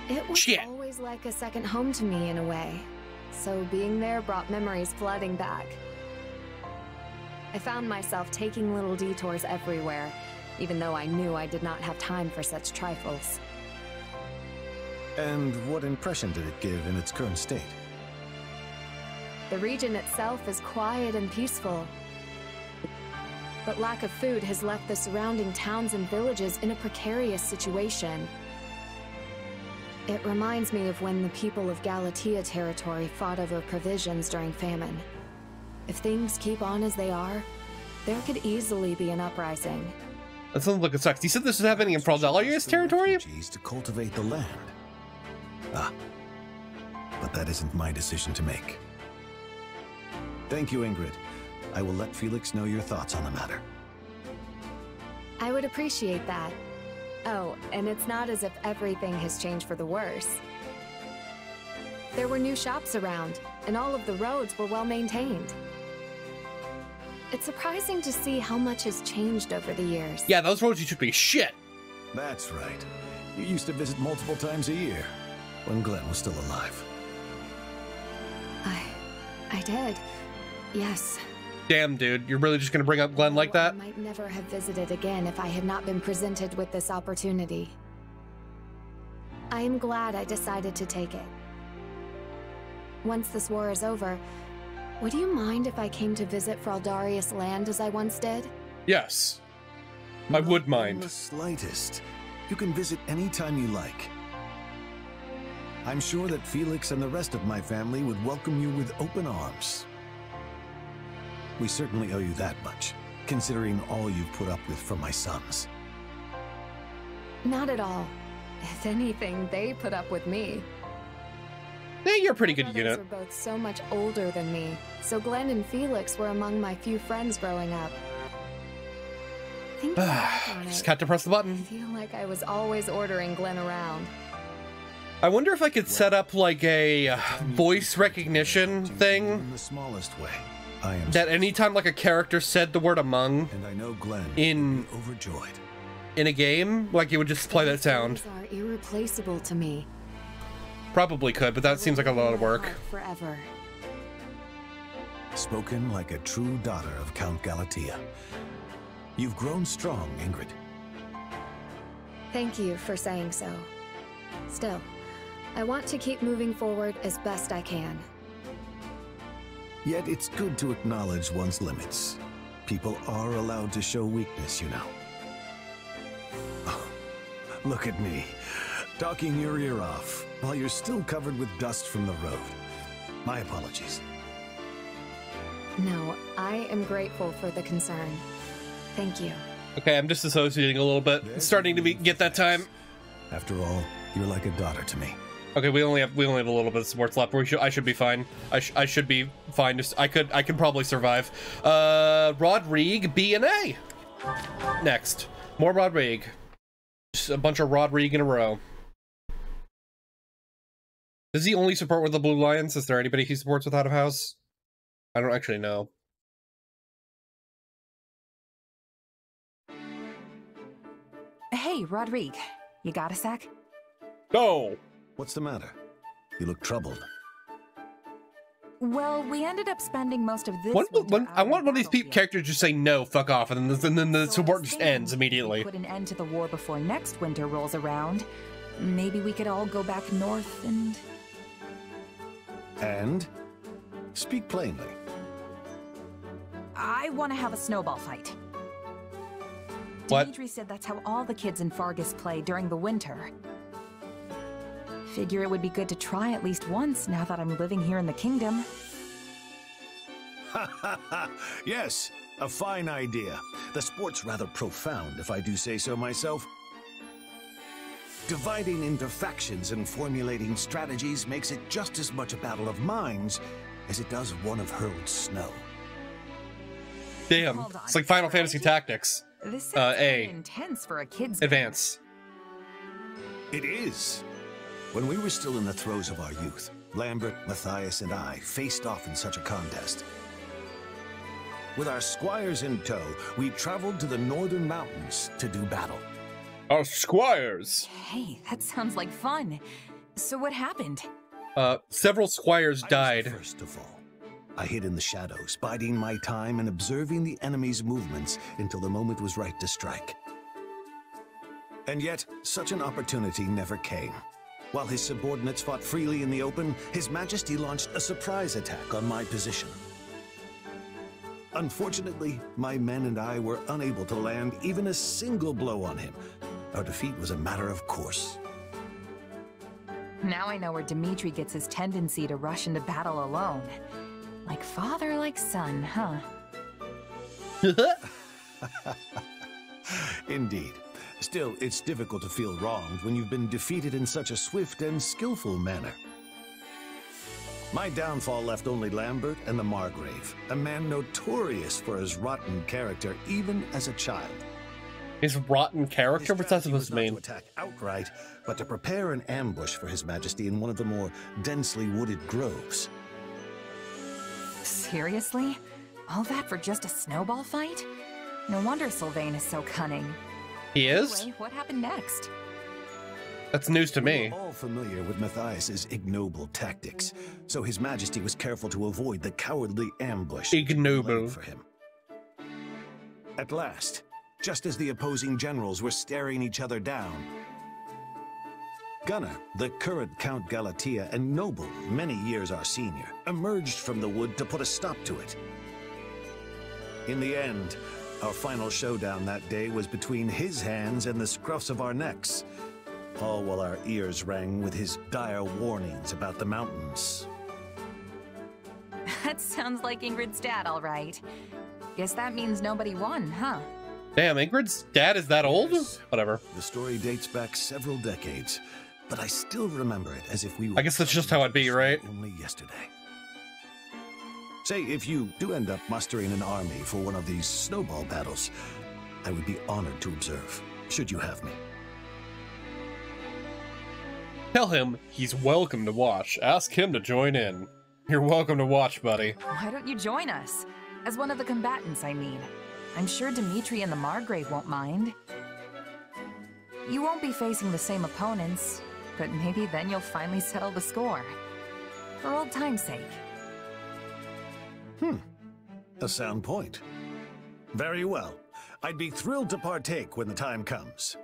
It was always like a second home to me in a way. so being there brought memories flooding back. I found myself taking little detours everywhere, even though I knew I did not have time for such trifles. And what impression did it give in its current state? The region itself is quiet and peaceful, but lack of food has left the surrounding towns and villages in a precarious situation. It reminds me of when the people of Galatea territory fought over provisions during famine. If things keep on as they are, there could easily be an uprising. That sounds like it sucks. You said this is happening in Fraldalia's territory? To cultivate the land. Ah, but that isn't my decision to make. Thank you, Ingrid. I will let Felix know your thoughts on the matter. I would appreciate that. Oh, and it's not as if everything has changed for the worse. There were new shops around, and all of the roads were well maintained. It's surprising to see how much has changed over the years. Yeah, those roads used to be shit. That's right. You used to visit multiple times a year, when Glenn was still alive. I did. Yes. Damn, dude, you're really just gonna bring up Glenn like that? I might never have visited again if I had not been presented with this opportunity. I am glad I decided to take it. Once this war is over, would you mind if I came to visit Fraldarius land as I once did? Yes. I would mind. Not the slightest. You can visit anytime you like. I'm sure that Felix and the rest of my family would welcome you with open arms. We certainly owe you that much, considering all you've put up with from my sons. Not at all. If anything, they put up with me. Yeah, you're a pretty good unit. They were both so much older than me, so Glenn and Felix were among my few friends growing up. Just got to press the button. I feel like I was always ordering Glenn around. I wonder if I could set up like a voice recognition thing. In the smallest way. I am that anytime like a character said the word among and I know Glenn in will be overjoyed. In a game, like it would just play that sound. These are irreplaceable to me. Probably could, but that seems like a lot of work. Forever. Spoken like a true daughter of Count Galatea. You've grown strong, Ingrid. Thank you for saying so. Still, I want to keep moving forward as best I can. Yet it's good to acknowledge one's limits. People are allowed to show weakness, you know. Oh, look at me, talking your ear off, while you're still covered with dust from the road. My apologies. No, I am grateful for the concern. Thank you. Okay, I'm disassociating a little bit. It's starting to get that time. After all, you're like a daughter to me. Okay, we only have a little bit of sports left. I should be fine. I should be fine. I can probably survive. Rodrigue B and A. Next, more Rodrigue. Just a bunch of Rodrigue in a row. Does he only support with the Blue Lions? Is there anybody he supports with out of house? I don't actually know. Hey, Rodrigue, you got a sec? Go. What's the matter? You look troubled. Well, we ended up spending most of this. I want one of these characters to just say no, fuck off, and then the support just ends immediately. Put an end to the war before next winter rolls around. Maybe we could all go back north and. And? Speak plainly. I want to have a snowball fight. What? Dimitri said that's how all the kids in Fargus play during the winter. Figure it would be good to try at least once now that I'm living here in the kingdom. Ha ha ha! Yes, a fine idea. The sport's rather profound, if I do say so myself. Dividing into factions and formulating strategies makes it just as much a battle of minds as it does one of hurled snow. Damn, it's like Final Fantasy Tactics. This sounds very intense for a kid's Advance. It is. When we were still in the throes of our youth, Lambert, Matthias, and I faced off in such a contest. With our squires in tow, we traveled to the northern mountains to do battle. Our squires? Hey, that sounds like fun. So what happened? Several squires died. First of all, I hid in the shadows, biding my time and observing the enemy's movements until the moment was right to strike. And yet, such an opportunity never came. While his subordinates fought freely in the open, His Majesty launched a surprise attack on my position. Unfortunately, my men and I were unable to land even a single blow on him. Our defeat was a matter of course. Now I know where Dimitri gets his tendency to rush into battle alone. Like father, like son, huh? Indeed. Still, it's difficult to feel wronged when you've been defeated in such a swift and skillful manner. My downfall left only Lambert and the Margrave, a man notorious for his rotten character even as a child. His rotten character? What's that supposed to mean? Not to attack outright, but to prepare an ambush for His Majesty in one of the more densely wooded groves. Seriously? All that for just a snowball fight? No wonder Sylvain is so cunning. He is? Anyway, what happened next? That's news to me. We're all familiar with Matthias's ignoble tactics, so His Majesty was careful to avoid the cowardly ambush ignoble for him. At last, just as the opposing generals were staring each other down, Gunnar, the current Count Galatea and noble, many years our senior, emerged from the wood to put a stop to it. In the end, our final showdown that day was between his hands and the scruffs of our necks, all while our ears rang with his dire warnings about the mountains. That sounds like Ingrid's dad, all right. Guess that means nobody won, huh? Damn, Ingrid's dad is that old? Yes. Whatever. The story dates back several decades, but I still remember it as if we were... I guess that's just how it'd be, right? Only yesterday. Say, if you do end up mustering an army for one of these snowball battles, I would be honored to observe, should you have me. Tell him he's welcome to watch. Ask him to join in. You're welcome to watch, buddy. Why don't you join us? As one of the combatants, I mean. I'm sure Dimitri and the Margrave won't mind. You won't be facing the same opponents, but maybe then you'll finally settle the score. For old time's sake. A sound point. Very well. I'd be thrilled to partake when the time comes.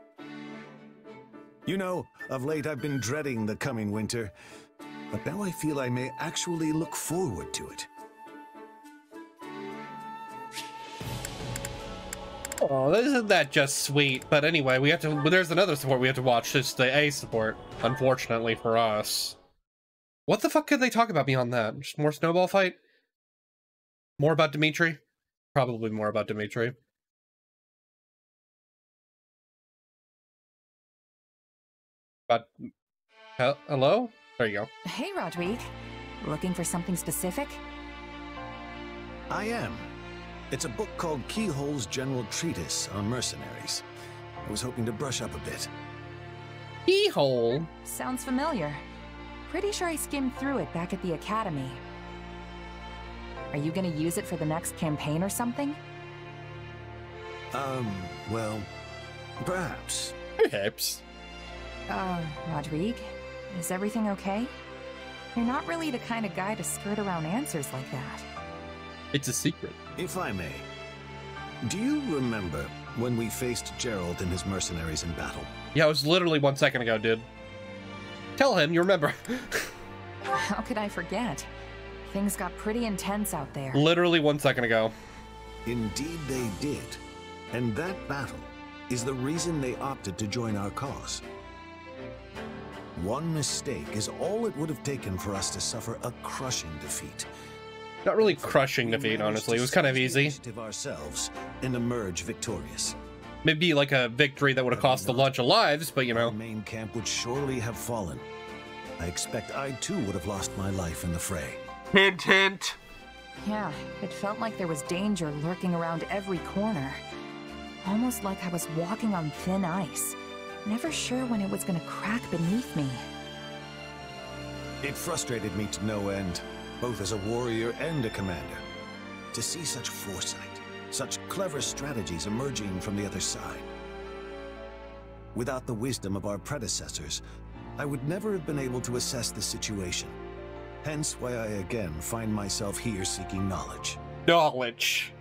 You know, of late I've been dreading the coming winter, but now I feel I may actually look forward to it. Oh, isn't that just sweet? But anyway, we have to. There's another support we have to watch. It's the A support, unfortunately for us. What the fuck could they talk about beyond that? Just more snowball fight? More about Dimitri? Probably more about Dimitri. But hello? There you go. Hey, Rodrigue. Looking for something specific? I am. It's a book called Keyhole's General Treatise on Mercenaries. I was hoping to brush up a bit. Keyhole? Sounds familiar. Pretty sure I skimmed through it back at the academy. Are you gonna use it for the next campaign or something? Well, perhaps. Perhaps. Rodrigue, is everything okay? You're not really the kind of guy to skirt around answers like that. It's a secret. If I may, do you remember when we faced Gerald and his mercenaries in battle? Yeah, it was literally 1 second ago, dude. Tell him you remember. How could I forget? Things got pretty intense out there. Literally 1 second ago. Indeed they did. And that battle is the reason they opted to join our cause. One mistake is all it would have taken for us to suffer a crushing defeat. Not really crushing defeat, honestly. It was kind of easy. Ourselves and emerge victorious. Maybe like a victory that would have cost the lunch of lives, but you know. Our main camp would surely have fallen. I expect I too would have lost my life in the fray. Hint, hint. Yeah, it felt like there was danger lurking around every corner. Almost like I was walking on thin ice. Never sure when it was gonna crack beneath me. It frustrated me to no end, both as a warrior and a commander. To see such foresight, such clever strategies emerging from the other side. Without the wisdom of our predecessors, I would never have been able to assess the situation, Hence why I again find myself here seeking knowledge. Knowledge.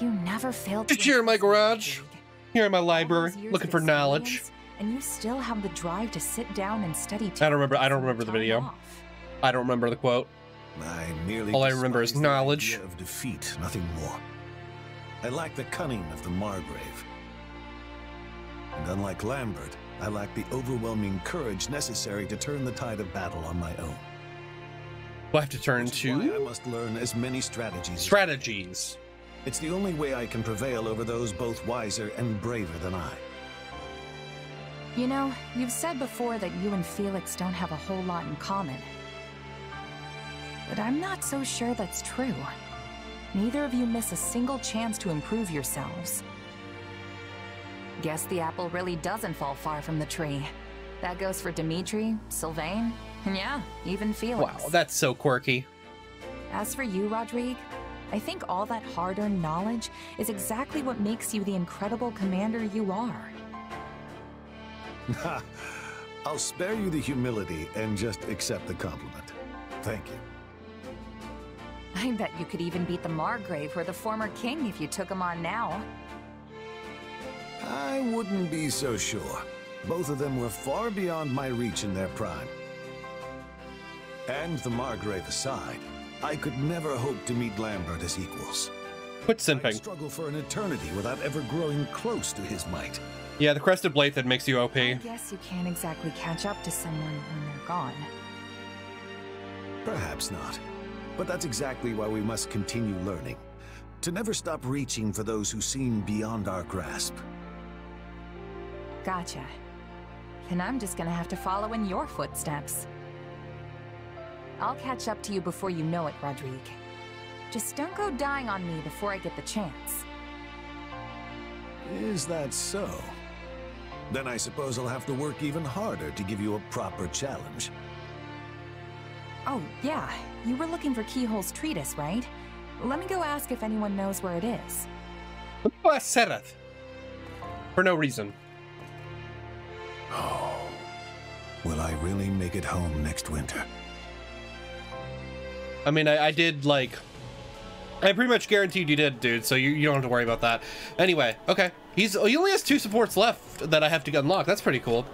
You never failed to... Just here in my garage, here in my library, years looking of for knowledge. experience, and you still have the drive to sit down and study. I don't remember the video. I don't remember the quote. All I remember is knowledge. Of defeat, nothing more. I lack the cunning of the Margrave. And unlike Lambert, I lack the overwhelming courage necessary to turn the tide of battle on my own. We'll have to turn to... I must learn as many strategies. Strategies. It's the only way I can prevail over those both wiser and braver than I. You know, you've said before that you and Felix don't have a whole lot in common. But I'm not so sure that's true. Neither of you miss a single chance to improve yourselves. Guess the apple really doesn't fall far from the tree. That goes for Dimitri, Sylvain, and yeah, even Felix. Wow, that's so quirky. As for you, Rodrigue, I think all that hard-earned knowledge is exactly what makes you the incredible commander you are. I'll spare you the humility and just accept the compliment. Thank you. I bet you could even beat the Margrave or the former king if you took him on now. I wouldn't be so sure. Both of them were far beyond my reach in their prime. And the Margrave aside, I could never hope to meet Lambert as equals. Quit simping. I'd struggle for an eternity without ever growing close to his might. Yeah, the Crested Blade that makes you OP. I guess you can't exactly catch up to someone when they're gone. Perhaps not. But that's exactly why we must continue learning. To never stop reaching for those who seem beyond our grasp. Gotcha. And I'm just gonna have to follow in your footsteps. I'll catch up to you before you know it, Rodrigue. Just don't go dying on me before I get the chance. Is that so? Then I suppose I'll have to work even harder to give you a proper challenge. Oh, yeah. You were looking for Keyhole's treatise, right? Let me go ask if anyone knows where it is. Let me go ask Sereth. For no reason. Oh. Will I really make it home next winter? I mean, I did, like... I pretty much guaranteed you did, dude, so you don't have to worry about that. Anyway, okay. He only has 2 supports left that I have to unlock. That's pretty cool.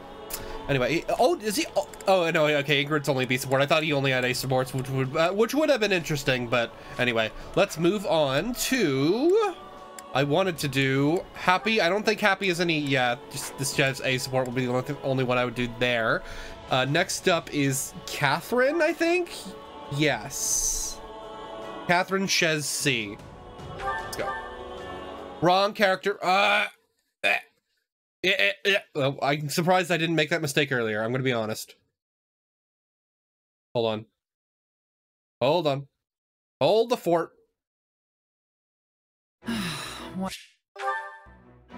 Anyway, is he... Oh, no, okay, Ingrid's only B support. I thought he only had A supports, which would have been interesting, but anyway. Let's move on to... I wanted to do Happy. I don't think Happy is any... Yeah, just this guy's A support would be the only one I would do there. Next up is Catherine, I think? Yes. Catherine Shez C. Let's go. Wrong character. Well, I'm surprised I didn't make that mistake earlier. I'm going to be honest. Hold on. Hold on. Hold the fort.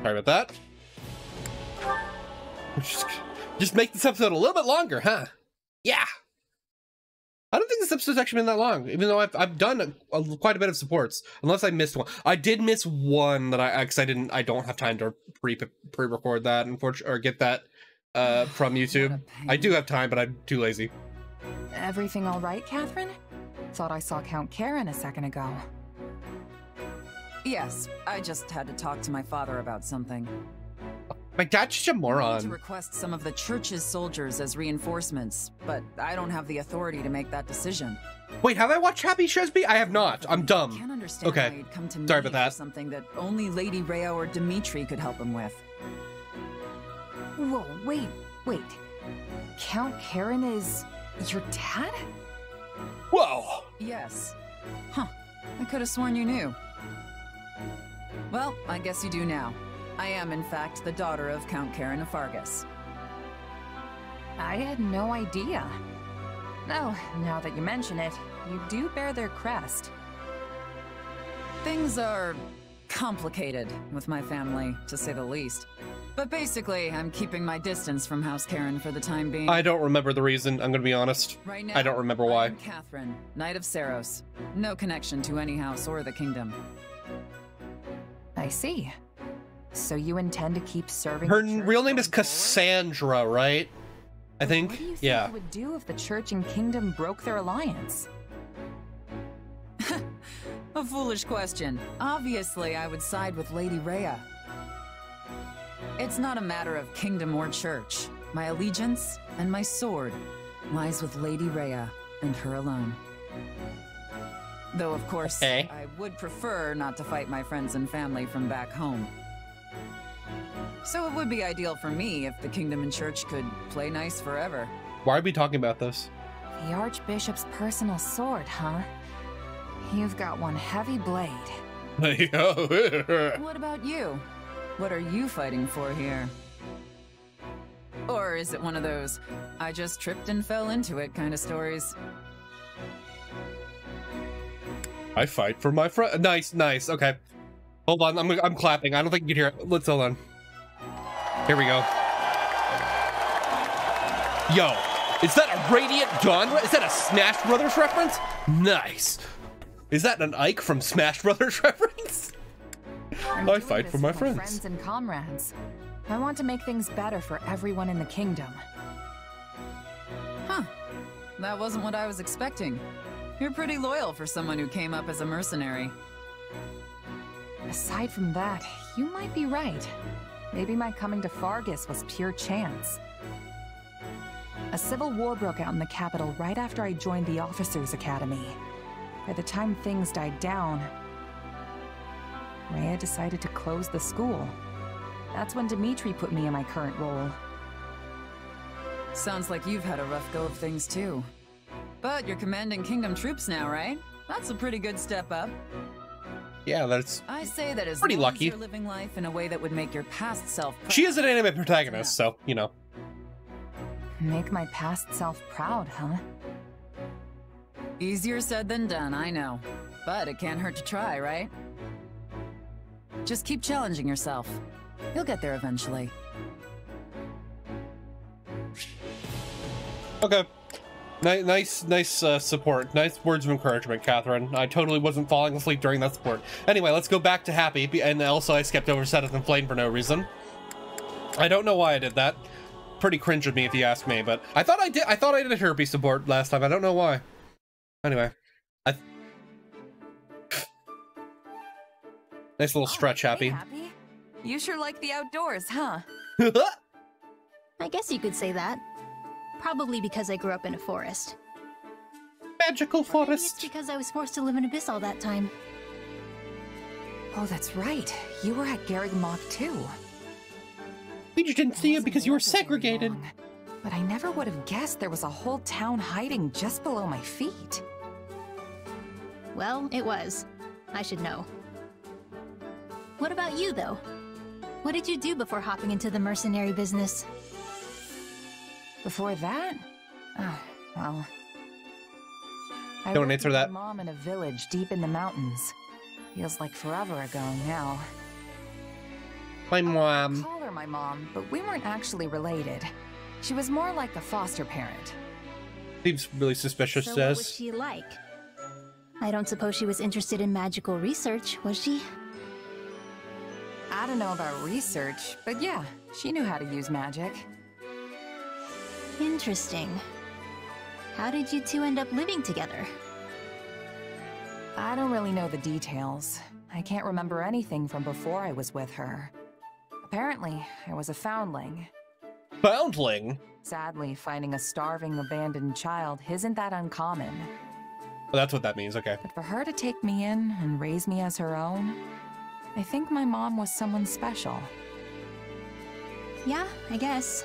Sorry about that. Just make this episode a little bit longer, huh? Yeah. I don't think this episode's actually been that long, even though I've done quite a bit of supports, unless I missed one. I did miss one that I don't have time to pre-record that, unfortunately, or get that from YouTube. I do have time, but I'm too lazy. Everything all right, Catherine? Thought I saw Count Karen a second ago. Yes, I just had to talk to my father about something. My dad's just a moron. I need to request some of the church's soldiers as reinforcements, but I don't have the authority to make that decision. Wait, have I watched Happy Shesby? I have not. I'm dumb. I can't understand okay. Why you'd come to me Sorry about that. For something that only Lady Rhea or Dimitri could help him with. Whoa, wait. Count Karen is your dad? Whoa. Yes. Huh. I could have sworn you knew. Well, I guess you do now. I am, in fact, the daughter of Count Karen of Fargus. I had no idea. Oh, now that you mention it, you do bear their crest. Things are complicated with my family, to say the least. But basically, I'm keeping my distance from House Karen for the time being. I don't remember the reason, I'm gonna be honest. Right now, I don't remember why. I'm Catherine, Knight of Seros. No connection to any house or the kingdom. I see. So you intend to keep serving Her real name is Cassandra, right? I think, What do you think yeah. you would do if the church and kingdom broke their alliance? A foolish question. Obviously, I would side with Lady Rhea. It's not a matter of kingdom or church. My allegiance and my sword lies with Lady Rhea and her alone. Though, of course, Okay. I would prefer not to fight my friends and family from back home. So it would be ideal for me if the kingdom and church could play nice forever. Why are we talking about this? The Archbishop's personal sword, huh? You've got one heavy blade. What about you? What are you fighting for here? Or is it one of those, I just tripped and fell into it kind of stories? I fight for my friend. Nice, nice. Okay. Hold on, I'm clapping. I don't think you can hear it. Let's hold on. Here we go. Yo, is that a Radiant Dawn? Is that a Smash Brothers reference? Nice. Is that an Ike from Smash Brothers reference? I fight for my friends. Friends and comrades. I want to make things better for everyone in the kingdom. Huh. That wasn't what I was expecting. You're pretty loyal for someone who came up as a mercenary. Aside from that, you might be right. Maybe my coming to Fargus was pure chance. A civil war broke out in the capital right after I joined the Officers' Academy. By the time things died down, Rhea decided to close the school. That's when Dimitri put me in my current role. Sounds like you've had a rough go of things too. But you're commanding kingdom troops now, right? That's a pretty good step up. Yeah, that's I say that as pretty long lucky. as you're living life in a way that would make your past self proud. She is an anime protagonist, so, you know. Make my past self proud, huh? Easier said than done, I know. But it can't hurt to try, right? Just keep challenging yourself. You'll get there eventually. Okay. Nice support. Nice words of encouragement, Catherine. I totally wasn't falling asleep during that support. Anyway, let's go back to Happy, and also I skipped over Seth and Flame for no reason. I don't know why I did that. Pretty cringe of me if you ask me, but I thought I did Herpy support last time. I don't know why. Anyway. Nice little stretch, Happy. Hey, Happy. You sure like the outdoors, huh? I guess you could say that. Probably because I grew up in a forest. Magical forest. Maybe it's because I was forced to live in Abyss all that time. Oh, that's right. You were at Garrigmoth too. We just didn't see you because you were segregated. But I never would have guessed there was a whole town hiding just below my feet. Well, it was. I should know. What about you, though? What did you do before hopping into the mercenary business? Before that? Oh, well... I Don't worked answer with that. my mom in a village deep in the mountains. Feels like forever ago now. My mom. I call her my mom, but we weren't actually related. She was more like a foster parent. Seems really suspicious, So says. what was she like? I don't suppose she was interested in magical research, was she? I don't know about research, but yeah, she knew how to use magic. Interesting. How did you two end up living together? I don't really know the details. I can't remember anything from before I was with her. Apparently, I was a foundling. Foundling? Sadly, finding a starving, abandoned child isn't that uncommon. Oh, that's what that means, okay. But for her to take me in and raise me as her own, I think my mom was someone special. Yeah, I guess.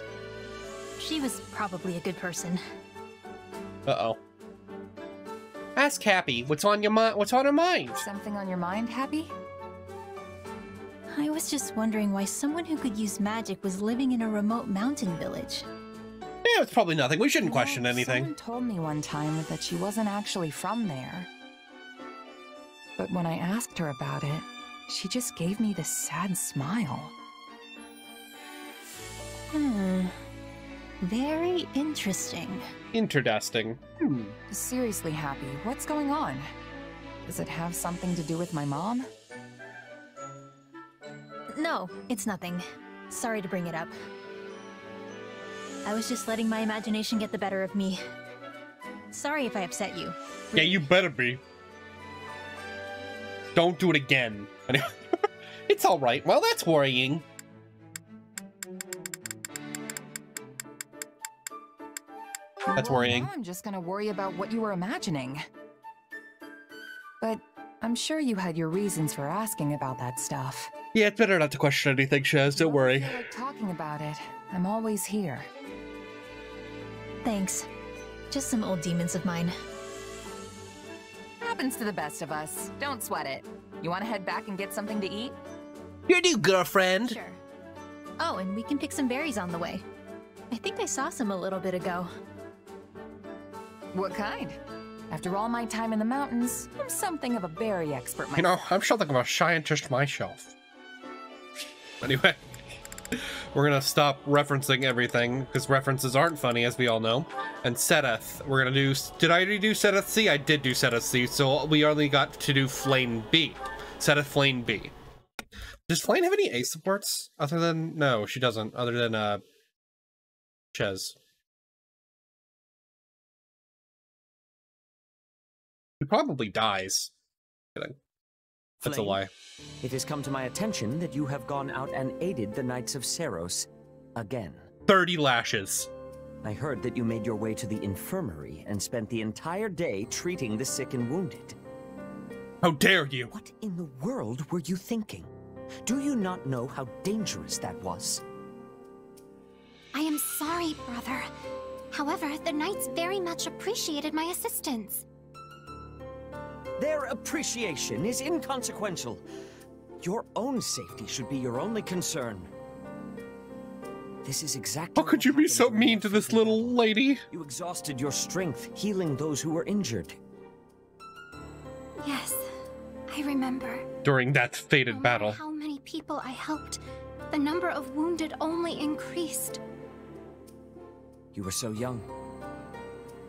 She was probably a good person. Uh-oh. Ask Happy, what's on your mind? What's on her mind? Something on your mind, Happy? I was just wondering why someone who could use magic was living in a remote mountain village. Yeah, it's probably nothing. We shouldn't question anything. Someone told me one time that she wasn't actually from there. But when I asked her about it, she just gave me this sad smile. Very interesting. Interesting. Seriously, Happy, what's going on? Does it have something to do with my mom? No, it's nothing. Sorry to bring it up. I was just letting my imagination get the better of me. Sorry if I upset you. Yeah, you better be. Don't do it again. It's all right. Well, that's worrying. That's worrying. I'm just gonna worry about what you were imagining. But I'm sure you had your reasons for asking about that stuff. Yeah, it's better not to question anything, Shaz. Don't worry. I feel like talking about it. I'm always here. Thanks. Just some old demons of mine. Happens to the best of us. Don't sweat it. You want to head back and get something to eat? Your new girlfriend. Sure. Oh, and we can pick some berries on the way. I think I saw some a little bit ago. What kind? After all my time in the mountains, I'm something of a berry expert myself. You know, I'm something of a scientist myself. Anyway, we're gonna stop referencing everything, because references aren't funny, as we all know. And Seteth, we're gonna do... Did I already do Seteth C? I did do Seteth C, so we only got to do Flame B. Seteth Flame B. Does Flame have any A supports? Other than... No, she doesn't. Other than, Ches. He probably dies. Kidding. That's a lie. It has come to my attention that you have gone out and aided the Knights of Seiros again. 30 lashes. I heard that you made your way to the infirmary and spent the entire day treating the sick and wounded. How dare you? What in the world were you thinking? Do you not know how dangerous that was? I am sorry, brother. However, the Knights very much appreciated my assistance. Their appreciation is inconsequential. Your own safety should be your only concern. This is exactly... How could you be so mean to this little lady? You exhausted your strength healing those who were injured. Yes, I remember. During that fated battle. How many people I helped, the number of wounded only increased. You were so young.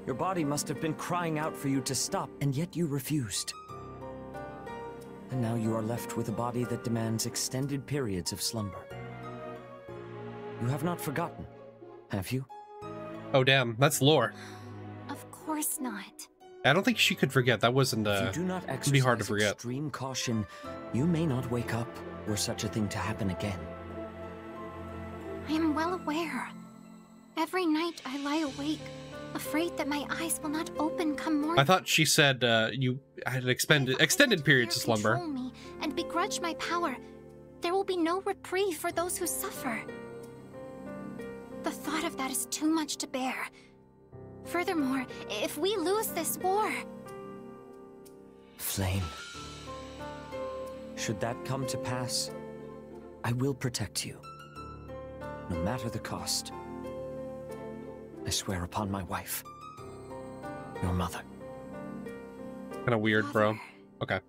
Your body must have been crying out for you to stop, and yet you refused. And now you are left with a body that demands extended periods of slumber. You have not forgotten, have you? Oh damn, that's lore. Of course not. I don't think she could forget. That wasn't, If you do not it'd be hard to forget. Extreme caution, you may not wake up were such a thing to happen again. I am well aware. Every night I lie awake, afraid that my eyes will not open come morning. I thought she said you had extended periods of slumber. Control me and begrudge my power. There will be no reprieve for those who suffer. The thought of that is too much to bear. Furthermore, if we lose this war... Flame. Should that come to pass, I will protect you. No matter the cost. I swear upon my wife. Your mother. Kind of weird, bro. Okay.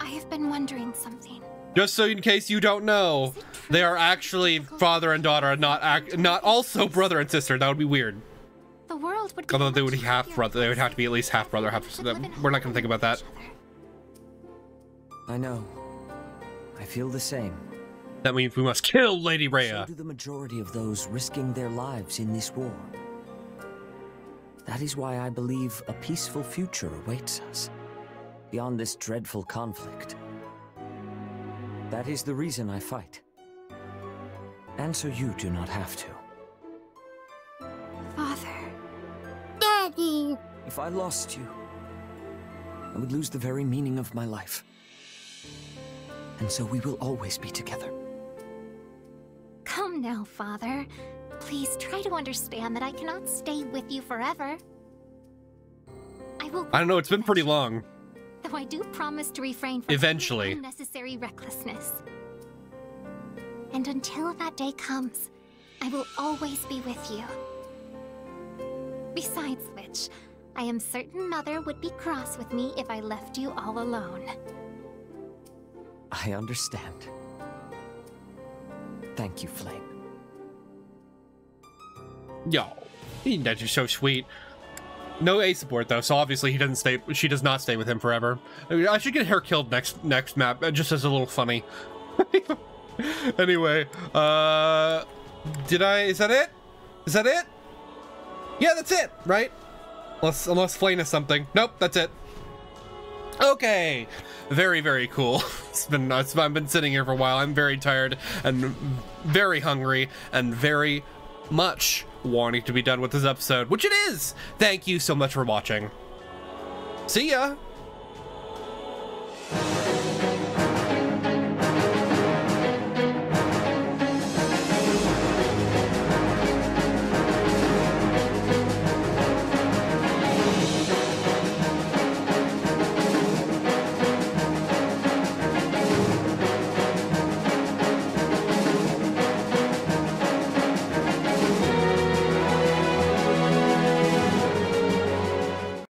I have been wondering something. Just so in case you don't know, they are actually father and daughter, and not also brother and sister. That would be weird. The world would be Although they would be half brother. They would have to be at least half brother, half sister. We're not going to think about that. I know. I feel the same. That means we must kill Lady Rhea. So do the majority of those risking their lives in this war. That is why I believe a peaceful future awaits us, beyond this dreadful conflict. That is the reason I fight. And so you do not have to. Father. Daddy! If I lost you, I would lose the very meaning of my life. And so we will always be together. Come now, Father. Please try to understand that I cannot stay with you forever. I don't know, it's been pretty long. Though I do promise to refrain from Eventually. unnecessary recklessness. And until that day comes, I will always be with you. Besides which, I am certain Mother would be cross with me if I left you all alone. I understand. Thank you, Flame. Yo, that's just so sweet. No A support though, so obviously he doesn't stay. She does not stay with him forever. I should get her killed next map, just as a little funny. Anyway, is that it? Is that it? Yeah, that's it, right? Unless Flame is something. Nope, that's it. Okay, very, very cool. I've been sitting here for a while. I'm very tired and very hungry and very much wanting to be done with this episode, which it is. Thank you so much for watching. See ya.